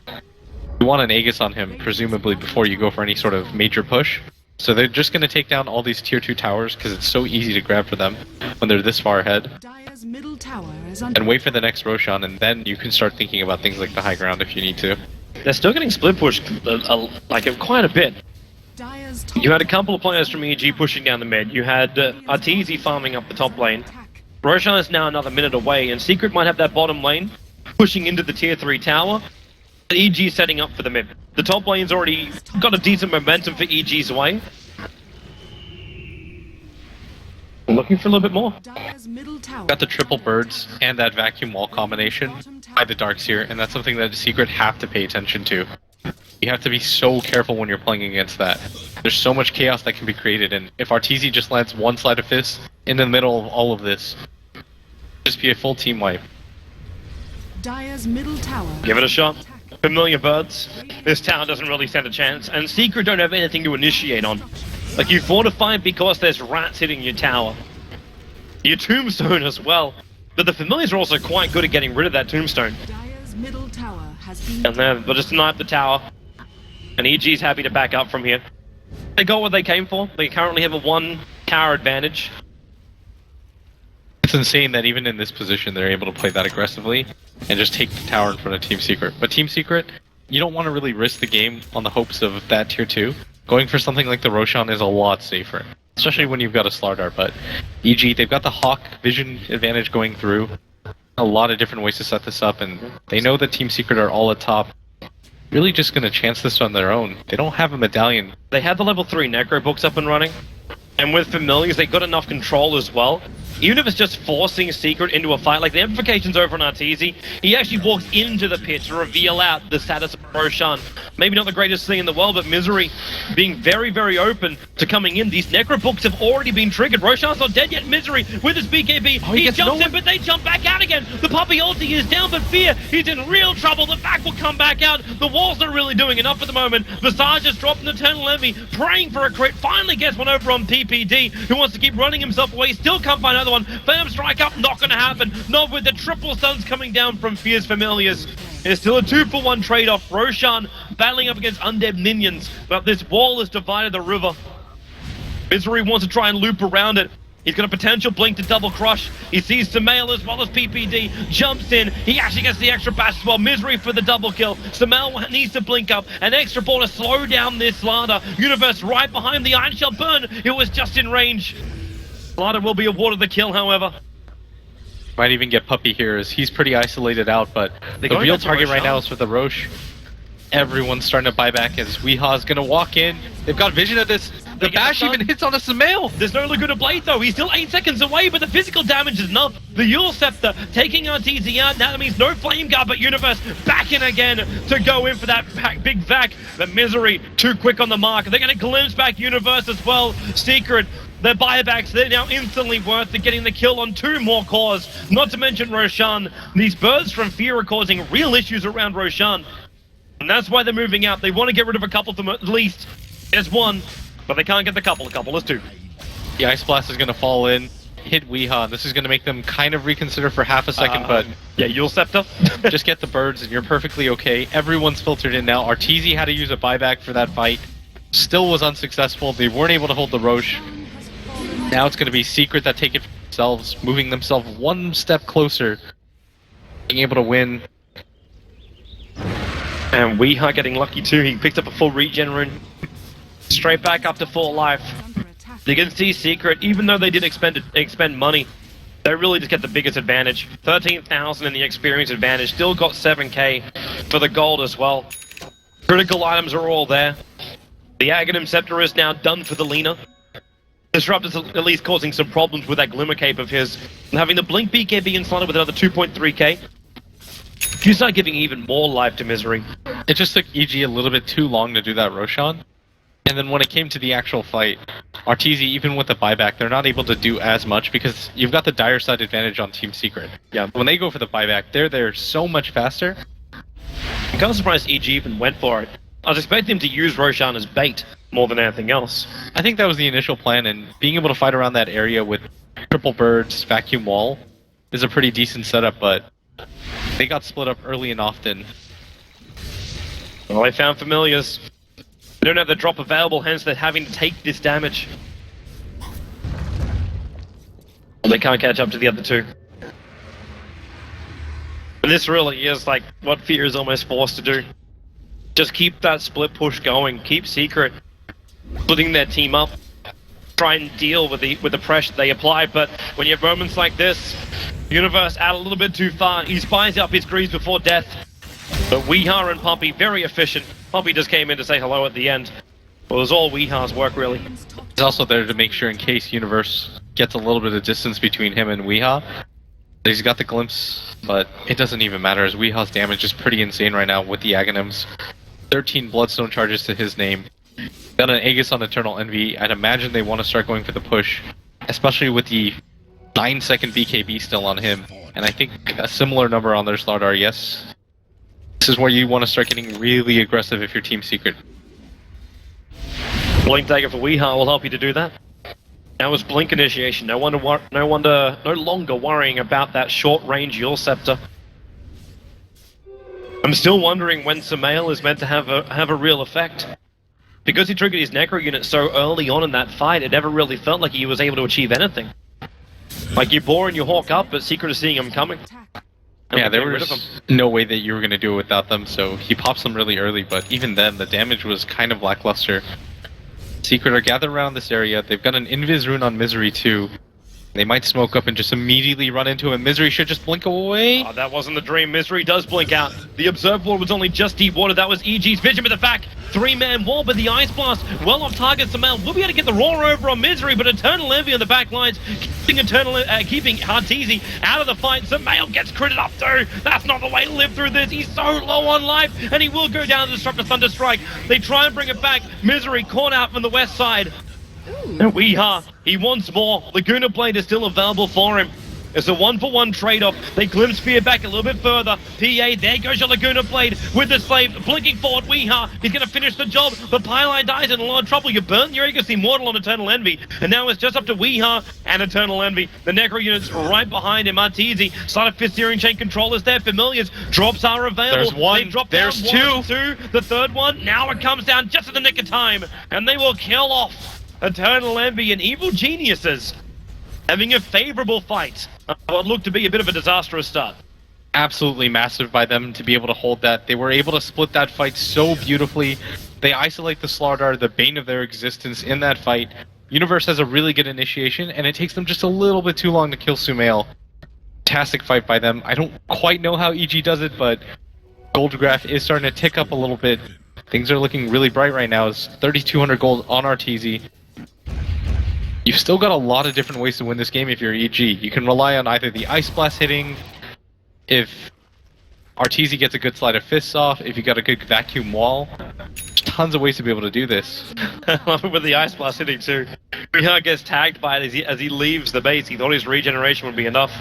you want an Aegis on him, presumably before you go for any sort of major push. So they're just going to take down all these tier 2 towers, because it's so easy to grab for them when they're this far ahead. Dire's middle tower is under. And wait for the next Roshan, and then you can start thinking about things like the high ground if you need to. They're still getting split pushed quite a bit. Dire's top You had a couple of players from EG pushing down the mid. You had Arteezy farming up the top lane. Roshan is now another minute away, and Secret might have that bottom lane pushing into the tier 3 tower. EG setting up for the mid. The top lane's already got a decent momentum for EG's way. Looking for a little bit more. Dire's middle tower. Got the triple birds and that vacuum wall combination by the Darkseer, and that's something that the Secret have to pay attention to. You have to be so careful when you're playing against that. There's so much chaos that can be created, and if Arteezy just lands one sleight of fist in the middle of all of this, just be a full team wipe. Dire's middle tower. Give it a shot. Familiar birds. This tower doesn't really stand a chance, and Secret don't have anything to initiate on. Like, you fortify because there's rats hitting your tower. Your tombstone as well. But the familiars are also quite good at getting rid of that tombstone. Dire's middle tower has been. And then they'll just snipe the tower. And EG's happy to back up from here. They got what they came for. They currently have a 1 tower advantage. It's insane that even in this position they're able to play that aggressively and just take the tower in front of Team Secret. But Team Secret, you don't want to really risk the game on the hopes of that tier 2. Going for something like the Roshan is a lot safer, especially when you've got a Slardar. But EG, they've got the Hawk vision advantage going through. A lot of different ways to set this up, and they know that Team Secret are all at top. Really just going to chance this on their own. They don't have a medallion. They had the level 3 Necro books up and running. And with familiars, they got enough control as well. Even if it's just forcing Secret into a fight, like the amplification's over on Arteezy, he actually walks into the pit to reveal out the status of Roshan. Maybe not the greatest thing in the world, but Misery being very, very open to coming in. These Necro books have already been triggered. Roshan's not dead yet. Misery with his BKB. He jumps in, but they jump back out again. The Puppy ulti is down, but Fear, he's in real trouble. The back will come back out. The wall's not really doing enough at the moment. Visage is dropping the Eternal Envy, praying for a crit. Finally gets one over on PPD, who wants to keep running himself away. Still can't find another one. Bam, strike up, not gonna happen. Not with the triple stuns coming down from Fear's familiars. It's still a 2-for-1 trade-off. Roshan battling up against undead minions, but this wall has divided the river. Misery wants to try and loop around it. He's got a potential blink to double crush. He sees Sumail as well as PPD. Jumps in. He actually gets the extra bash as well. Misery for the double kill. Sumail needs to blink up. An extra ball to slow down this Slardar. Universe right behind the Iron Shell burn. It was just in range. Slardar will be awarded the kill, however. Might even get Puppy here, as he's pretty isolated out, but the real target right now is for the Roche. Everyone's starting to buy back as Weeha's gonna walk in. They've got vision of this. The bash even hits on a Sumail. There's no Laguna Blade though. He's still 8 seconds away, but the physical damage is enough. The Yule Scepter taking Arteezy out. Now that means no Flame Guard, but Universe back in again to go in for that big vac. The Misery too quick on the mark. They're gonna glimpse back Universe as well. Secret. Their buybacks, they're now instantly worth it, getting the kill on 2 more cores. Not to mention Roshan. These birds from Fear are causing real issues around Roshan. And that's why they're moving out. They want to get rid of a couple of them at least. There's 1, but they can't get the couple. A couple is 2. The Ice Blast is going to fall in, hit Weeha. This is going to make them kind of reconsider for half a second, but... Yeah, Yule Scepter. Just get the birds and you're perfectly okay. Everyone's filtered in now. Arteezy had to use a buyback for that fight. Still was unsuccessful. They weren't able to hold the Roche. Now it's going to be Secret that take it for themselves, moving themselves 1 step closer, being able to win. And Weeha getting lucky too. He picked up a full regen rune. Straight back up to full life. You can see Secret, even though they did expend money, they really just get the biggest advantage. 13,000 in the experience advantage. Still got 7k for the gold as well. Critical items are all there. The Aghanim Scepter is now done for the Lina. Disrupt is at least causing some problems with that Glimmer Cape of his. And having the Blink BKB inside with another 2.3k. You start giving even more life to Misery. It just took EG a little bit too long to do that Roshan. And then when it came to the actual fight, Arteezy, even with the buyback, they're not able to do as much because you've got the dire side advantage on Team Secret. Yeah. When they go for the buyback, they're there so much faster. I'm kind of surprised EG even went for it. I was expecting him to use Roshan as bait more than anything else. I think that was the initial plan, and being able to fight around that area with triple birds, vacuum wall, is a pretty decent setup, but they got split up early and often. Well, they found familiars. They don't have the drop available, hence they're having to take this damage. Well, they can't catch up to the other 2. And this really is like what Fear is almost forced to do. Just keep that split push going. Keep Secret splitting their team up. Try and deal with the pressure they apply. But when you have moments like this, Universe out a little bit too far. He spies up his greaves before death. But Weeha and Poppy, very efficient. Poppy just came in to say hello at the end. Well, it was all Weeha's work, really. He's also there to make sure in case Universe gets a little bit of distance between him and Weeha. He's got the glimpse, but it doesn't even matter as Weeha's damage is pretty insane right now with the Aghanims. 13 Bloodstone charges to his name. Got an Aegis on Eternal Envy. I'd imagine they want to start going for the push, especially with the 9-second BKB still on him. And I think a similar number on their Slardar, yes. This is where you want to start getting really aggressive if you're Team Secret. Blink Dagger for Weeha will help you to do that. Now it's Blink Initiation. No longer worrying about that short-range Yule Scepter. I'm still wondering when Sumail is meant to have a real effect. Because he triggered his Necro unit so early on in that fight, it never really felt like he was able to achieve anything. Like, you bore and you hawk up, but Secret is seeing him coming. Yeah, there was no way that you were going to do it without them, so he pops them really early, but even then, the damage was kind of lackluster. Secret are gathered around this area. They've got an Invis rune on Misery too. They might smoke up and just immediately run into him. Misery should just blink away. Oh, that wasn't the dream. Misery does blink out. The Observe Ward was only just deep water. That was EG's vision with the fact. 3-man wall, but the Ice Blast well off target. Sumail will be able to get the roar over on Misery, but Eternal Envy on the back lines, keeping Arteezy out of the fight. Sumail gets critted up too. That's not the way to live through this. He's so low on life, and he will go down to disrupt the Thunder Strike. They try and bring it back. Misery caught out from the west side. And Weeha, he wants more. Laguna Blade is still available for him. It's a 1-for-1 trade-off. They glimpse Spear back a little bit further. PA, there goes your Laguna Blade with the Slave blinking forward. Weeha, he's going to finish the job. But Pylai dies in a lot of trouble. You burn your Aegis Immortal on Eternal Envy. And now it's just up to Weeha and Eternal Envy. The Necro unit's right behind him. Arteezy, Side of Fifth Steering Chain control is there. Familiars, drops are available. There's one, they drop there's down two. 1, 2. The third one, now it comes down just at the nick of time. And they will kill off Eternal Envy and Evil Geniuses, having a favorable fight. What looked to be a bit of a disastrous start. Absolutely massive by them to be able to hold that. They were able to split that fight so beautifully. They isolate the Slardar, the bane of their existence in that fight. Universe has a really good initiation, and it takes them just a little bit too long to kill Sumail. Fantastic fight by them. I don't quite know how EG does it, but Goldgraph is starting to tick up a little bit. Things are looking really bright right now. It's 3,200 gold on Arteezy. You've still got a lot of different ways to win this game if you're EG. You can rely on either the Ice Blast hitting, if Arteezy gets a good slide of fists off, if you got a good vacuum wall. There's tons of ways to be able to do this. I love it with the Ice Blast hitting too. Weeha gets tagged by it as he leaves the base. He thought his regeneration would be enough.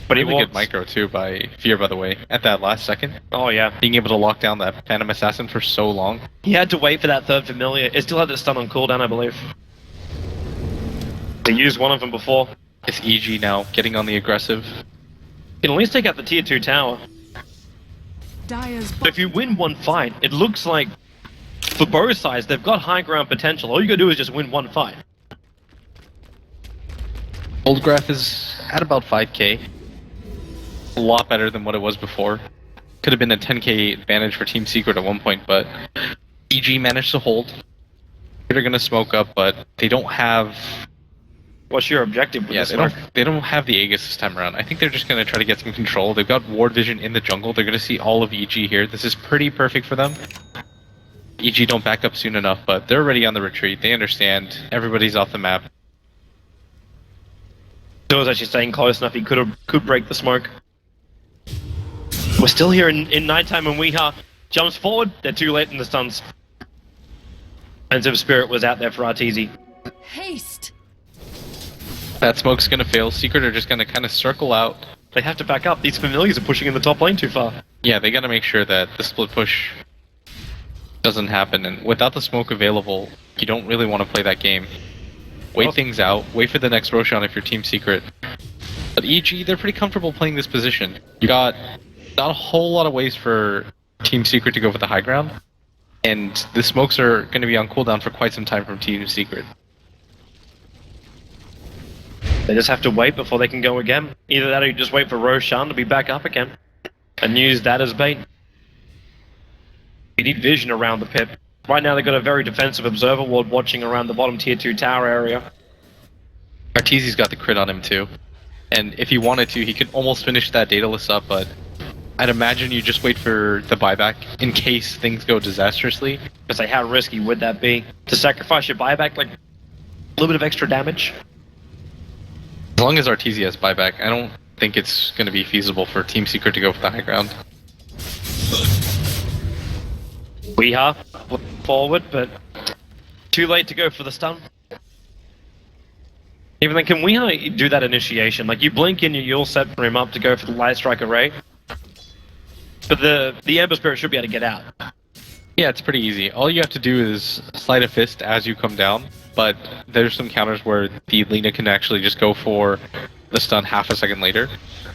But he really good micro too by Fear, by the way, at that last second. Oh yeah. Being able to lock down that Phantom Assassin for so long. He had to wait for that third familiar. It still had the stun on cooldown, I believe. They used one of them before. It's EG now, getting on the aggressive. You can at least take out the tier 2 tower. Dire's But if you win one fight, it looks like for both sides, they've got high ground potential. All you gotta do is just win one fight. Goldgraph is at about 5k. A lot better than what it was before. Could have been a 10k advantage for Team Secret at one point, but EG managed to hold. They're gonna smoke up, but they don't have... What's your objective with Yeah, this they don't have the Aegis this time around. I think they're just gonna try to get some control. They've got Ward Vision in the jungle. They're gonna see all of EG here. This is pretty perfect for them. EG don't back up soon enough, but they're already on the retreat. They understand. Everybody's off the map. He was actually staying close enough. He could break the smoke. We're still here in nighttime, and Weeha jumps forward. They're too late in the stuns. Sense of Spirit was out there for Arteezy. Haste. That smoke's gonna fail. Secret are just gonna kind of circle out. They have to back up. These familiars are pushing in the top lane too far. Yeah, they gotta make sure that the split push doesn't happen, and without the smoke available, you don't really want to play that game. Wait things out, wait for the next Roshan if you're Team Secret. But EG, they're pretty comfortable playing this position. You got not a whole lot of ways for Team Secret to go for the high ground, and the smokes are going to be on cooldown for quite some time from Team Secret. They just have to wait before they can go again. Either that or you just wait for Roshan to be back up again. And use that as bait. You need vision around the pit. Right now they've got a very defensive observer ward watching around the bottom tier 2 tower area. Arteezy's got the crit on him too. And if he wanted to, he could almost finish that Daedalus up, but I'd imagine you just wait for the buyback in case things go disastrously. But say, how risky would that be? To sacrifice your buyback, like, a little bit of extra damage? As long as Arteezy has buyback, I don't think it's going to be feasible for Team Secret to go for the high ground. Weeha forward, but too late to go for the stun. Even then, can Weeha do that initiation? Like, you blink in, you'll set for him up to go for the Light Strike Array. But the Ember Spirit should be able to get out. Yeah, it's pretty easy. All you have to do is slide a fist as you come down, but there's some counters where the Lina can actually just go for the stun half a second later.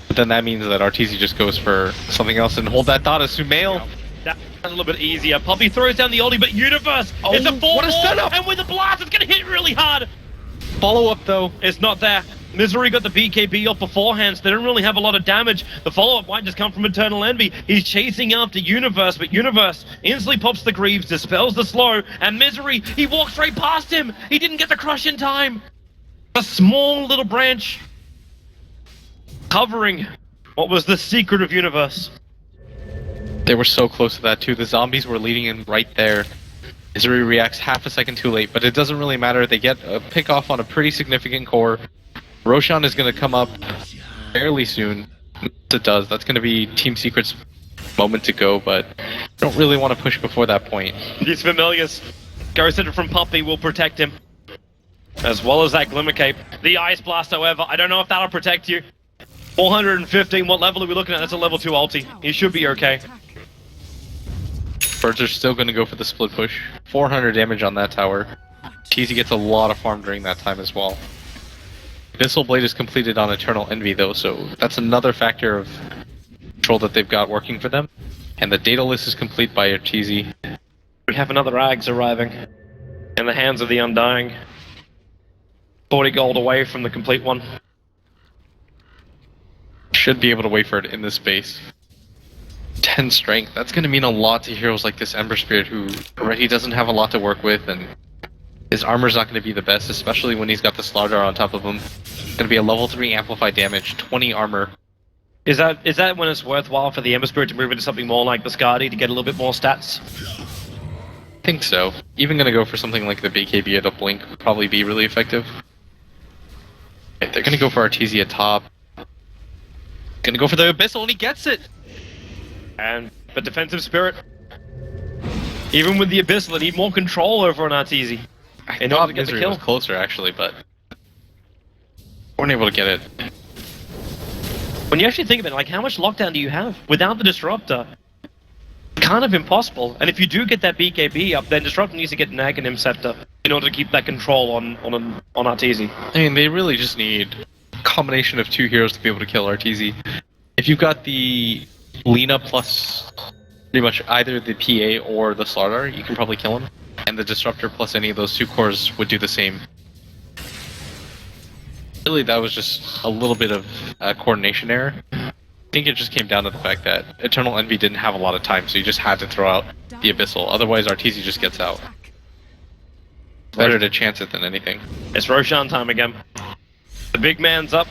But then that means that Arteezy just goes for something else and hold that thought as Sumail. That's a little bit easier. Puppy throws down the ulti, but Universe! Oh, it's a 4-4, what a setup! and with the blast, it's gonna hit really hard! Follow-up, though. It's not there. Misery got the BKB off beforehand, so they don't really have a lot of damage. The follow-up might just come from Eternal Envy. He's chasing after Universe, but Universe instantly pops the Greaves, dispels the slow, and Misery, he walks right past him! He didn't get the crush in time! A small little branch covering what was the secret of Universe. They were so close to that, too. The zombies were leading in right there. Misery reacts half a second too late, but it doesn't really matter. They get a pick off on a pretty significant core. Roshan is going to come up fairly soon. Once it does, that's going to be Team Secret's moment to go, but don't really want to push before that point. These familiars. Ghost Hitter from Puppy will protect him. As well as that Glimmer Cape. The Ice Blast, however, I don't know if that'll protect you. 415, what level are we looking at? That's a level 2 ulti. He should be okay. Birds are still going to go for the split push. 400 damage on that tower. Teasy gets a lot of farm during that time as well. Abyssal Blade is completed on Eternal Envy though, so that's another factor of control that they've got working for them. And the data list is complete by Arteezy. We have another Ags arriving. In the hands of the Undying. 40 gold away from the complete one. Should be able to wait for it in this space. 10 strength, that's going to mean a lot to heroes like this Ember Spirit who already doesn't have a lot to work with, and his armor's not going to be the best, especially when he's got the Slaughter on top of him. It's going to be a level 3 amplified damage, 20 armor. Is that when it's worthwhile for the Ember Spirit to move into something more like the Skadi to get a little bit more stats? I think so. Even going to go for something like the BKB at a blink would probably be really effective. Okay, they're going to go for Arteezy at top. Going to go for the Abyssal, and he gets it! And the Defensive Spirit, even with the Abyssal, they need more control over an Arteezy. I thought Misery was closer, actually, but weren't able to get it. When you actually think of it, like, how much lockdown do you have? Without the Disruptor, kind of impossible. And if you do get that BKB up, then Disruptor needs to get an Aghanim Scepter in order to keep that control on Arteezy. I mean, they really just need a combination of 2 heroes to be able to kill Arteezy. If you've got the Lina plus pretty much either the PA or the Slaughter, you can probably kill him. And the Disruptor plus any of those 2 cores would do the same. Really, that was just a little bit of coordination error. I think it just came down to the fact that Eternal Envy didn't have a lot of time, so you just had to throw out the Abyssal. Otherwise, Arteezy just gets out. Better to chance it than anything. It's Roshan time again. The big man's up.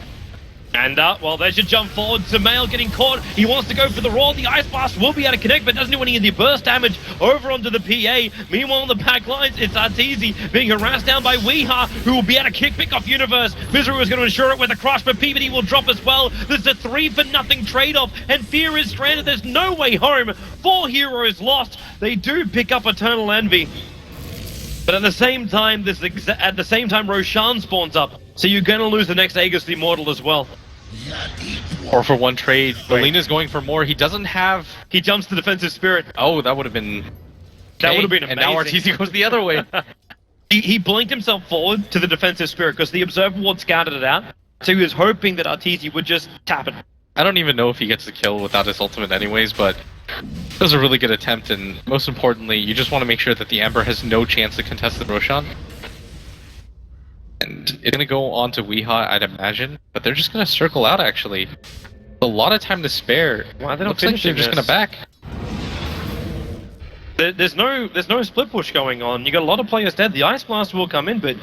And well, there's your jump forward. Sumail getting caught. He wants to go for the roar. The Ice Blast will be able to connect, but doesn't do any of the burst damage over onto the PA. Meanwhile, on the back lines, it's Arteezy being harassed down by Weeha, who will be able to pick off Universe. Misery was going to ensure it with a crush, but PvD will drop as well. There's a 3-for-nothing trade-off, and Fear is stranded. There's no way home. 4 heroes lost. They do pick up Eternal Envy. But at the same time, Roshan spawns up. So you're going to lose the next Aegis the Immortal as well. Or for 1 trade. Molina's going for more. He doesn't have... He jumps to Defensive Spirit. Oh, that would have been... That would have been amazing. And now Arteezy goes the other way. he blinked himself forward to the Defensive Spirit because the Observer Ward scouted it out. So he was hoping that Arteezy would just tap it. I don't even know if he gets the kill without his ultimate anyways, but it was a really good attempt, and most importantly, you just want to make sure that the Ember has no chance to contest the Roshan. And it's going to go on to Weeha, I'd imagine, but they're just going to circle out, actually. A lot of time to spare. Why they don't Looks like they're just going to back. There's no split push going on. You got a lot of players dead. The Ice Blast will come in, but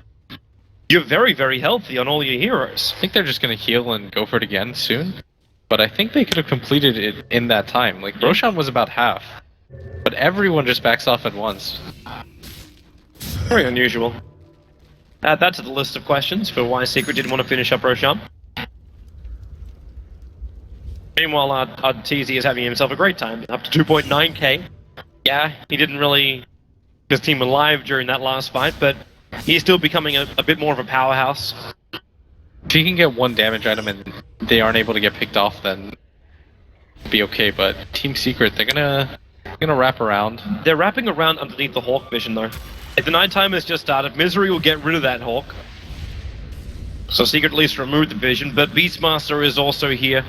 you're very, very healthy on all your heroes. I think they're just going to heal and go for it again soon. but I think they could have completed it in that time. Like, Roshan was about half, but everyone just backs off at once. Very unusual. Add that to the list of questions for why Secret didn't want to finish up Roshan. Meanwhile, our TZ is having himself a great time, up to 2.9k. Yeah, he didn't really get his team alive during that last fight, but he's still becoming a bit more of a powerhouse. If he can get one damage item and they aren't able to get picked off, then it'll be okay. But Team Secret, they're gonna wrap around. They're wrapping around underneath the Hawk vision, though. If the nighttime has just started, Misery will get rid of that Hawk. So Secret at least removed the vision, but Beastmaster is also here,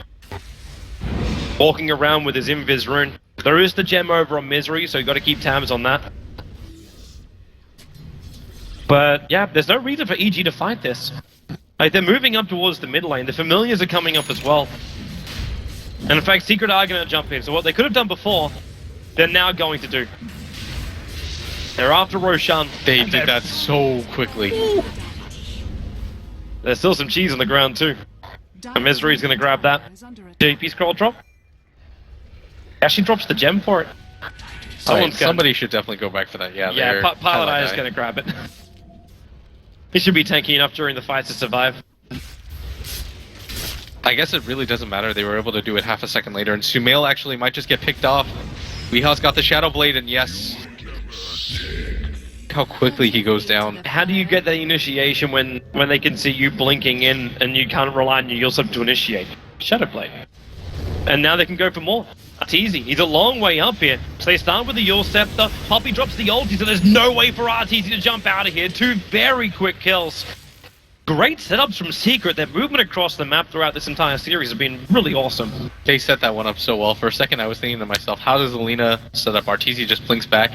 walking around with his Invis rune. There is the gem over on Misery, so you got to keep tabs on that. But yeah, there's no reason for EG to fight this. Like, they're moving up towards the mid lane. The Familiars are coming up as well. And in fact, Secret are going to jump in. So what they could have done before, they're now going to do. They're after Roshan. They did that so quickly. There's still some cheese on the ground too. And Misery's going to grab that. JP scroll drop. Actually drops the gem for it. Somebody should definitely go back for that. Yeah, Pilot Eye is going to grab it. He should be tanky enough during the fight to survive. I guess it really doesn't matter. They were able to do it half a second later, and Sumail actually might just get picked off. Weeha's got the Shadow Blade, and yes. How quickly he goes down. How do you get that initiation when they can see you blinking in and you can't rely on yourself to initiate? Shadow Blade. And now they can go for more. It's easy. He's a long way up here. So they start with the Yule Scepter. Poppy drops the ulti, so there's no way for RTZ to jump out of here. Two very quick kills. Great setups from Secret. Their movement across the map throughout this entire series has been really awesome. They set that one up so well. For a second, I was thinking to myself, how does Alina set up? RTZ just blinks back,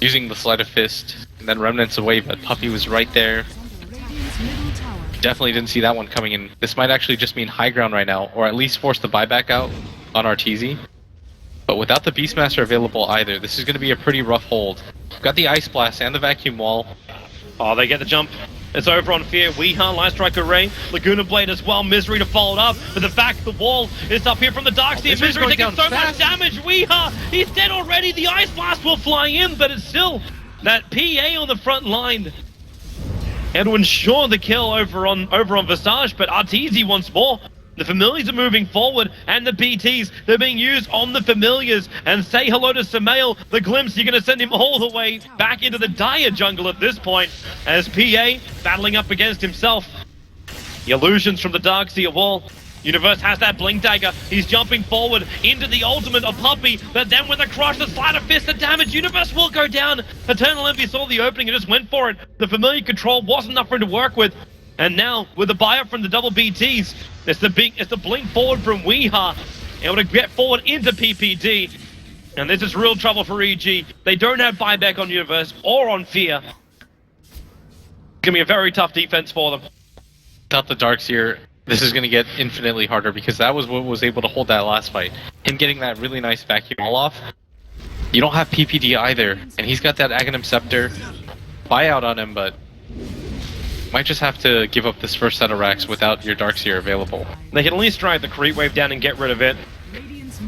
using the Sleight of Fist, and then Remnants away, but Puppy was right there. Definitely didn't see that one coming in. This might actually just mean high ground right now, or at least force the buyback out on RTZ. But without the Beastmaster available either, this is going to be a pretty rough hold. We've got the Ice Blast and the Vacuum Wall. Oh, they get the jump. It's over on Fear. Weeha, Light Strike Array, Laguna Blade as well. Misery to follow it up. But the fact the wall is up here from the Darkseer. Misery taking so much damage. Weeha, he's dead already. The Ice Blast will fly in, but it's still that PA on the front line. And to ensure the kill over on Visage, but Arteezy once more. The Familiars are moving forward, and the BTs, they're being used on the Familiars. And say hello to Sumail, the Glimpse, you're going to send him all the way back into the dire jungle at this point, as PA battling up against himself. The illusions from the Darkseer wall. Universe has that Blink Dagger. He's jumping forward into the ultimate of Puppy, but then with a crush, the Sleight of Fist, the damage, Universe will go down. Eternal Envy saw the opening and just went for it. The Familiar control wasn't enough for him to work with. And now, with the buy-up from the double BTs, it's the blink forward from Weeha, able to get forward into PPD. And this is real trouble for EG. They don't have buyback on Universe or on Fear. It's going to be a very tough defense for them. Without the Darkseer, this is going to get infinitely harder, because that was what was able to hold that last fight. Him getting that really nice vacuum all off. You don't have PPD either, and he's got that Aghanim Scepter. Buyout on him, but might just have to give up this first set of racks without your Darkseer available. They can at least drive the creep wave down and get rid of it.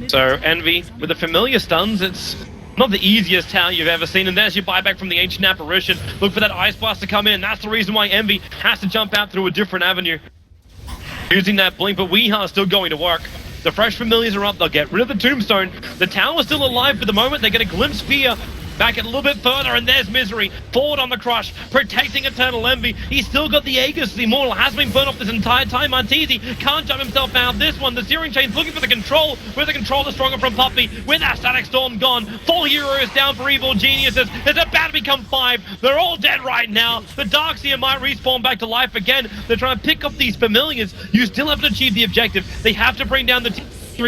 So Envy, with the Familiar stuns, it's not the easiest tower you've ever seen, and there's your buyback from the Ancient Apparition. Look for that Ice Blast to come in, and that's the reason why Envy has to jump out through a different avenue. Using that blink, but Weeha is still going to work. The fresh Familiars are up, they'll get rid of the Tombstone. The tower's still alive for the moment, they're going to glimpse Fear. Back it a little bit further, and there's Misery. Forward on the crush, protecting Eternal Envy. He's still got the Aegis. The Immortal has been burnt off this entire time. Arteezy can't jump himself out. This one, the Searing Chain's looking for the control. With the controller stronger from Puppy. With that Static Storm gone. 4 heroes down for Evil Geniuses. It's about to become 5. They're all dead right now. The Darkseer might respawn back to life again. They're trying to pick up these Familiars. You still haven't achieved the objective. They have to bring down the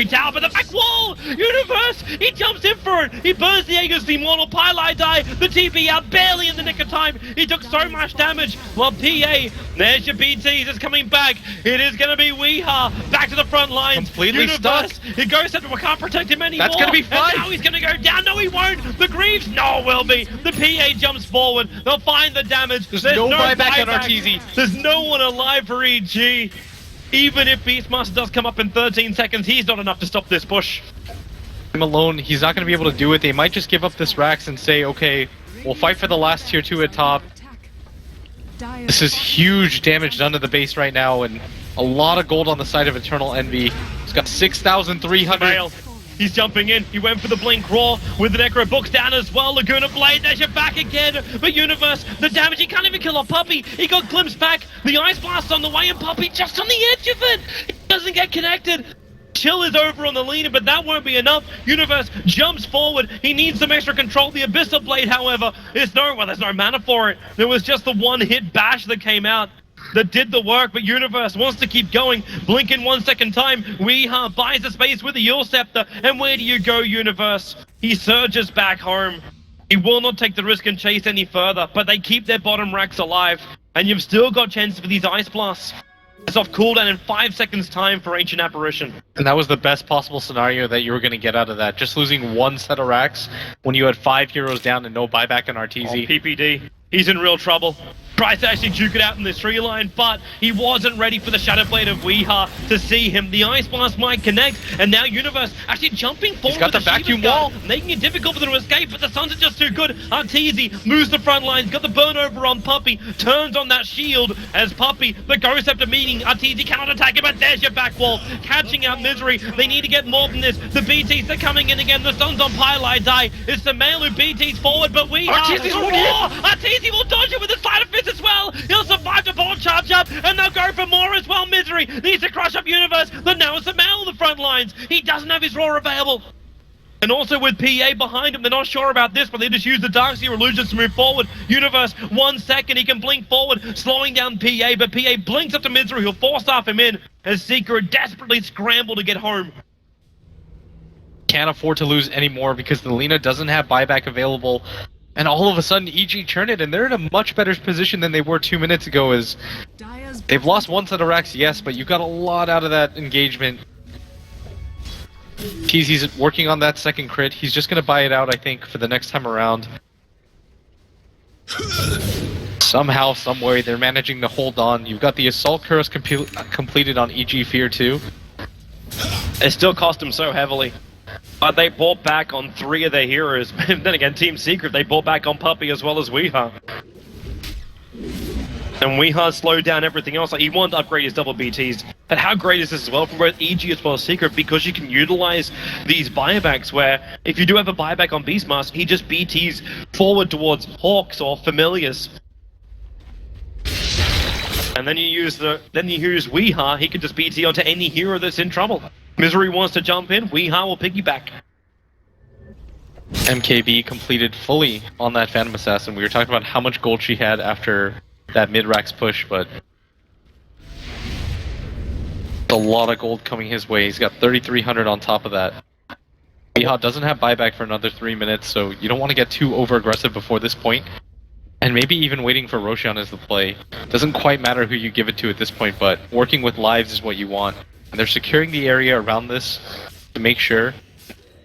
tower, but the back wall! Universe! He jumps in for it! He burns the Aegis, the Immortal Pylai die, the TP out barely in the nick of time. He took so much damage. While PA, there's your BTs, it's coming back. It is going to be Weeha back to the front lines. Completely stuck. He goes up, we can't protect him anymore. That's going to be fine. And now he's going to go down. No, he won't. The Greaves, no, it will be. The PA jumps forward. They'll find the damage. There's no buyback on RTZ. There's no one alive for EG. Even if Beastmaster does come up in 13 seconds, he's not enough to stop this push. Him alone, he's not going to be able to do it. They might just give up this Rax and say, okay, we'll fight for the last tier 2 at top. Dire's This is huge damage done to the base right now, and a lot of gold on the side of Eternal Envy. He's got 6,300. Mail. He's jumping in. He went for the Blink Raw with the Necro Books down as well. Laguna Blade, there's your back again. But Universe, the damage, he can't even kill a Puppy. He got glimpsed back. The Ice Blast on the way, and Puppy just on the edge of it. He doesn't get connected. Chill is over on the leader, but that won't be enough. Universe jumps forward. He needs some extra control. The Abyssal Blade, however, there's no mana for it. There was just the one hit bash that came out that did the work, but Universe wants to keep going. Blink in 1 second time. Weeha buys the space with the Yule Scepter, and where do you go, Universe? He surges back home. He will not take the risk and chase any further, but they keep their bottom racks alive, and you've still got chances for these Ice Blasts. It's off cooldown in 5 seconds time for Ancient Apparition. And that was the best possible scenario that you were going to get out of that. Just losing one set of racks when you had 5 heroes down and no buyback in RTZ. PPD, he's in real trouble. Tries to actually juke it out in this tree line, but he wasn't ready for the Shadow Blade of Weeha to see him. The Ice Blast might connect, and now Universe actually jumping forward. He's got the vacuum wall, making it difficult for them to escape, but the Suns are just too good. Arteezy moves the front lines, got the burn over on Puppy, turns on that shield as Puppy, the Ghost Scepter meeting. Arteezy cannot attack him, but there's your back wall. Catching out Misery. They need to get more than this. The BTs are coming in again. The Suns on Pylite die. It's the male who BTs forward, but Weeha. Arteezy will dodge it with the Side of Fist as well. He'll survive the ball charge up, and they'll go for more as well. Misery needs to crush up Universe, but now it's the male on the front lines. He doesn't have his Raw available. And also with PA behind him, they're not sure about this, but they just use the Darkseer illusions to move forward. Universe, 1 second, he can blink forward, slowing down PA, but PA blinks up to Misery, who'll force off him in, as Seeker desperately scramble to get home. Can't afford to lose anymore because the Lina doesn't have buyback available. And all of a sudden, EG turn it, and they're in a much better position than they were 2 minutes ago. As they've lost one set of racks, yes, but you got a lot out of that engagement. TZ's working on that second crit. He's just going to buy it out, I think, for the next time around. Somehow, someway, they're managing to hold on. You've got the Assault Curse completed on EG Fear 2. It still cost him so heavily. But they bought back on 3 of their heroes. Then again, Team Secret, they bought back on Puppy as well as Weeha. And Weeha slowed down everything else. Like, he wanted to upgrade his double BTs. And how great is this as well from both EG as well as Secret? Because you can utilize these buybacks where, if you do have a buyback on Beastmaster, he just BTs forward towards Hawks or Familiars. And then you use Weeha, he can just BT onto any hero that's in trouble. Misery wants to jump in, Weeha will piggyback. MKB completed fully on that Phantom Assassin. We were talking about how much gold she had after that mid-rax push, but a lot of gold coming his way. He's got 3,300 on top of that. Weeha doesn't have buyback for another 3 minutes, so you don't want to get too over-aggressive before this point. And maybe even waiting for Roshan is the play. Doesn't quite matter who you give it to at this point, but working with lives is what you want. And they're securing the area around this to make sure.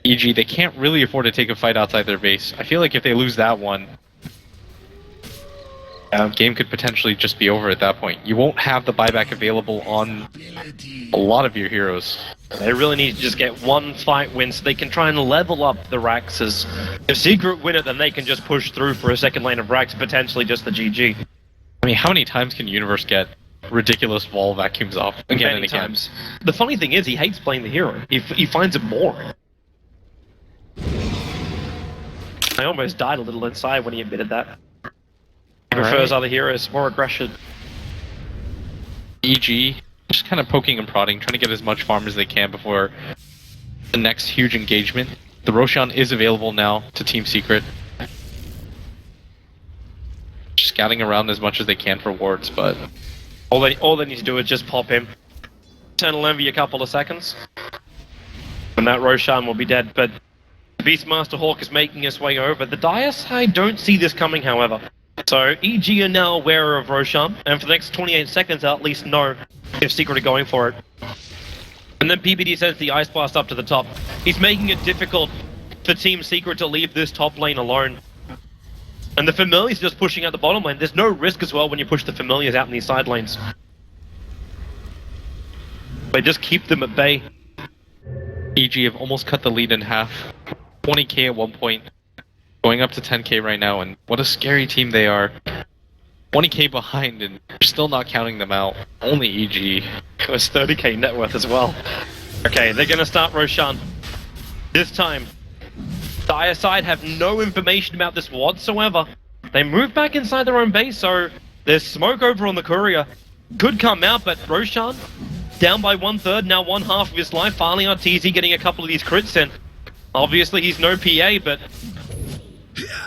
E.g., they can't really afford to take a fight outside their base. I feel like if they lose that one, game could potentially just be over at that point. You won't have the buyback available on a lot of your heroes. They really need to just get one fight win so they can try and level up the racks. As if Secret win it, then they can just push through for a second lane of racks, potentially just the GG. I mean, how many times can Universe get ridiculous wall vacuums off again and again? Times. The funny thing is, he hates playing the hero. He finds it boring. I almost died a little inside when he admitted that. He prefers other heroes, more aggression. EG, just kind of poking and prodding, trying to get as much farm as they can before the next huge engagement. The Roshan is available now to Team Secret. Just scouting around as much as they can for wards, but all they need to do is just pop him. Eternal Envy a couple of seconds. And that Roshan will be dead, but Beastmaster Hawk is making his way over. The Dias, I don't see this coming, however. So, EG are now aware of Roshan, and for the next 28 seconds, they'll at least know if Secret are going for it. And then PPD sends the Ice Blast up to the top. He's making it difficult for Team Secret to leave this top lane alone. And the Familiars just pushing out the bottom lane. There's no risk as well when you push the Familiars out in these side lanes. They just keep them at bay. EG have almost cut the lead in half. 20k at one point, going up to 10k right now, and what a scary team they are. 20k behind, and you're still not counting them out. Only EG. It was 30k net worth as well. Okay, they're gonna start Roshan. This time, Dire side have no information about this whatsoever. They move back inside their own base, so there's smoke over on the courier. Could come out, but Roshan down by 1/3, now 1/2 of his life. Finally RTZ getting a couple of these crits in. Obviously he's no PA, but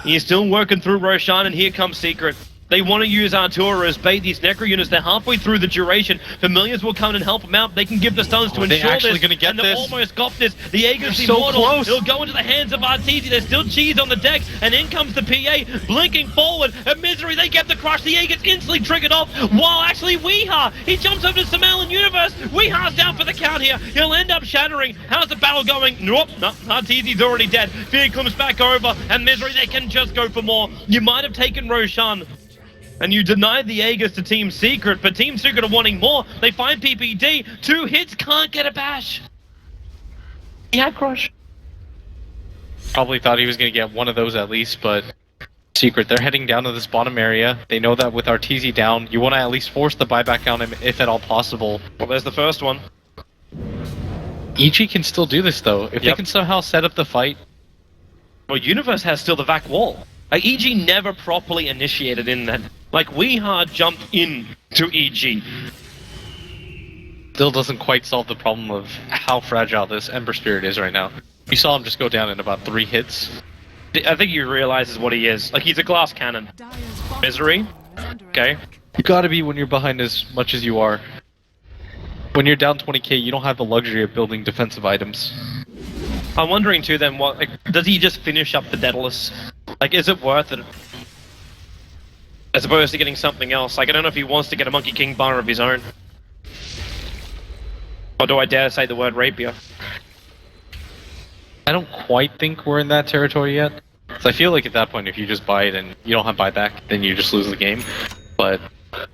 he's still working through Roshan, and here comes Secret. They want to use Artura as bait. These Necro units, they're halfway through the duration. Familiars will come in and help them out. They can give the stuns to ensure actually this. gonna get and they this? almost got this. The Aegis They're so Immortal. close. It'll go into the hands of RTZ. There's still cheese on the decks, and in comes the PA, blinking forward. At Misery, they get the crush. The Aegis instantly triggered off, while actually Weeha, he jumps over to Samal and Universe. Weeha's down for the count here. He'll end up shattering. How's the battle going? Nope, no, RTZ's already dead. Fear comes back over, and Misery, they can just go for more. You might have taken Roshan, and you denied the Aegis to Team Secret, but Team Secret are wanting more. They find PPD. 2 hits, can't get a bash. He had crush. Probably thought he was going to get one of those at least, but Secret, they're heading down to this bottom area. They know that with Arteezy down, you want to at least force the buyback on him if at all possible. Well, there's the first one. EG can still do this though. If they can somehow set up the fight. Well, Universe has still the vac wall. Like, EG never properly initiated in that. Like, Weeha jumped in to EG. Still doesn't quite solve the problem of how fragile this Ember Spirit is right now. You saw him just go down in about 3 hits. I think he realizes what he is. Like, he's a glass cannon. Misery. Okay. You gotta be when you're behind as much as you are. When you're down 20k, you don't have the luxury of building defensive items. I'm wondering too then, what, like, does he just finish up the Daedalus? Like, is it worth it? As opposed to getting something else. Like, I don't know if he wants to get a Monkey King bar of his own. Or do I dare say the word rapier? I don't quite think we're in that territory yet. So I feel like at that point, if you just buy it and you don't have buyback, then you just lose the game. But I'm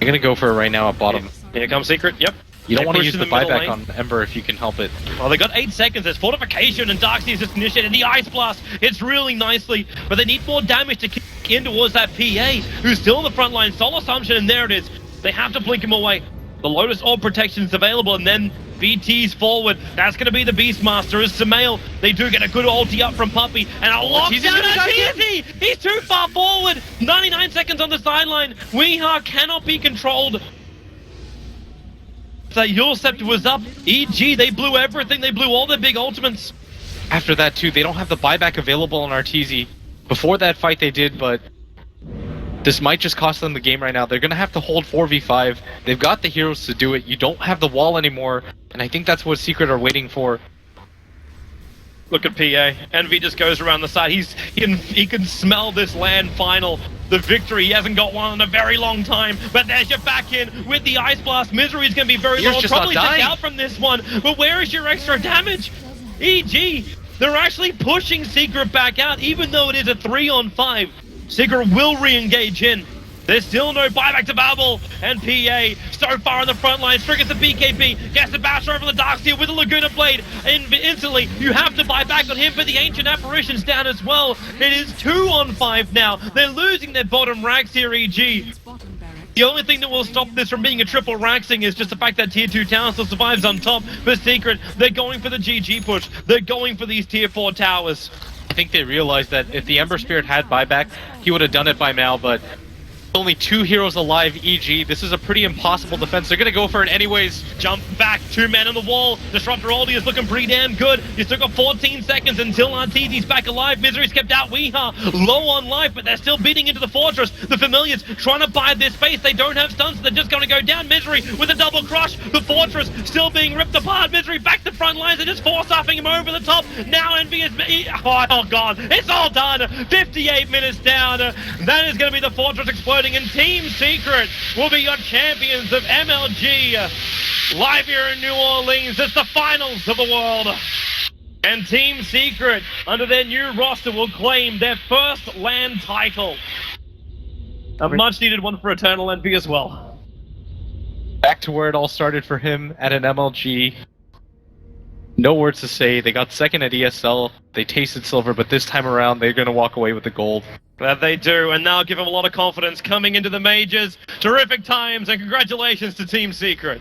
gonna go for it right now at bottom. Here comes Secret, yep. You don't want to push use in the the middle buyback lane. on Ember if you can help it. Well, they got 8 seconds. There's Fortification, and Darkseid's just initiated the Ice Blast. It's really nicely, but they need more damage to kick in towards that PA, who's still in the front line. Soul Assumption, and there it is. They have to blink him away. The Lotus Orb protection's available, and then BT's forward. That's going to be the Beastmaster. As Samael, they do get a good ulti up from Puppy, and a lockdown at TZ! He's too far forward! 99 seconds on the sideline. Weeha cannot be controlled. That Yulcept was up. EG, they blew everything. They blew all their big ultimates. After that too, they don't have the buyback available on Arteezy. Before that fight they did, but this might just cost them the game right now. They're gonna have to hold 4v5. They've got the heroes to do it. You don't have the wall anymore, and I think that's what Secret are waiting for. Look at PA. Envy just goes around the side. He can smell this land final. The victory. He hasn't got one in a very long time. But there's your back in with the Ice Blast. Misery is going to be very low. Probably just out from this one. But where is your extra damage? EG, they're actually pushing Secret back out, even though it is a 3-on-5. Secret will re-engage in. There's still no buybacks available, and PA so far on the front line, triggers the BKB, gets the bash over the Darkseid with the Laguna Blade. Instantly, you have to buy back on him, but the Ancient Apparition's down as well. It is 2-on-5 now. They're losing their bottom racks here, EG. The only thing that will stop this from being a triple raxing is just the fact that Tier 2 tower still survives on top. But Secret, they're going for the GG push. They're going for these Tier 4 towers. I think they realized that if the Ember Spirit had buyback, he would have done it by now, but only 2 heroes alive, EG. This is a pretty impossible defense. They're gonna go for it anyways. Jump back, 2 men on the wall. Disruptor ulti is looking pretty damn good. You still got 14 seconds until Arteezy's back alive. Misery's kept out. Weeha low on life, but they're still beating into the fortress. The Familiars trying to buy this space. They don't have stuns, so they're just gonna go down. Misery with a double crush. The fortress still being ripped apart. Misery back to front lines. They're just force-upping him over the top. Now Envy is... Oh god, it's all done. 58 minutes down. That is gonna be the fortress exploding, and Team Secret will be your champions of MLG. Live here in New Orleans, it's the finals of the world. And Team Secret, under their new roster, will claim their first LAN title. A much needed one for Eternal Envy as well. Back back to where it all started for him at an MLG. No words to say. They got second at ESL. They tasted silver, but this time around, they're going to walk away with the gold. Glad they do, and now give them a lot of confidence coming into the majors. Terrific times, and congratulations to Team Secret.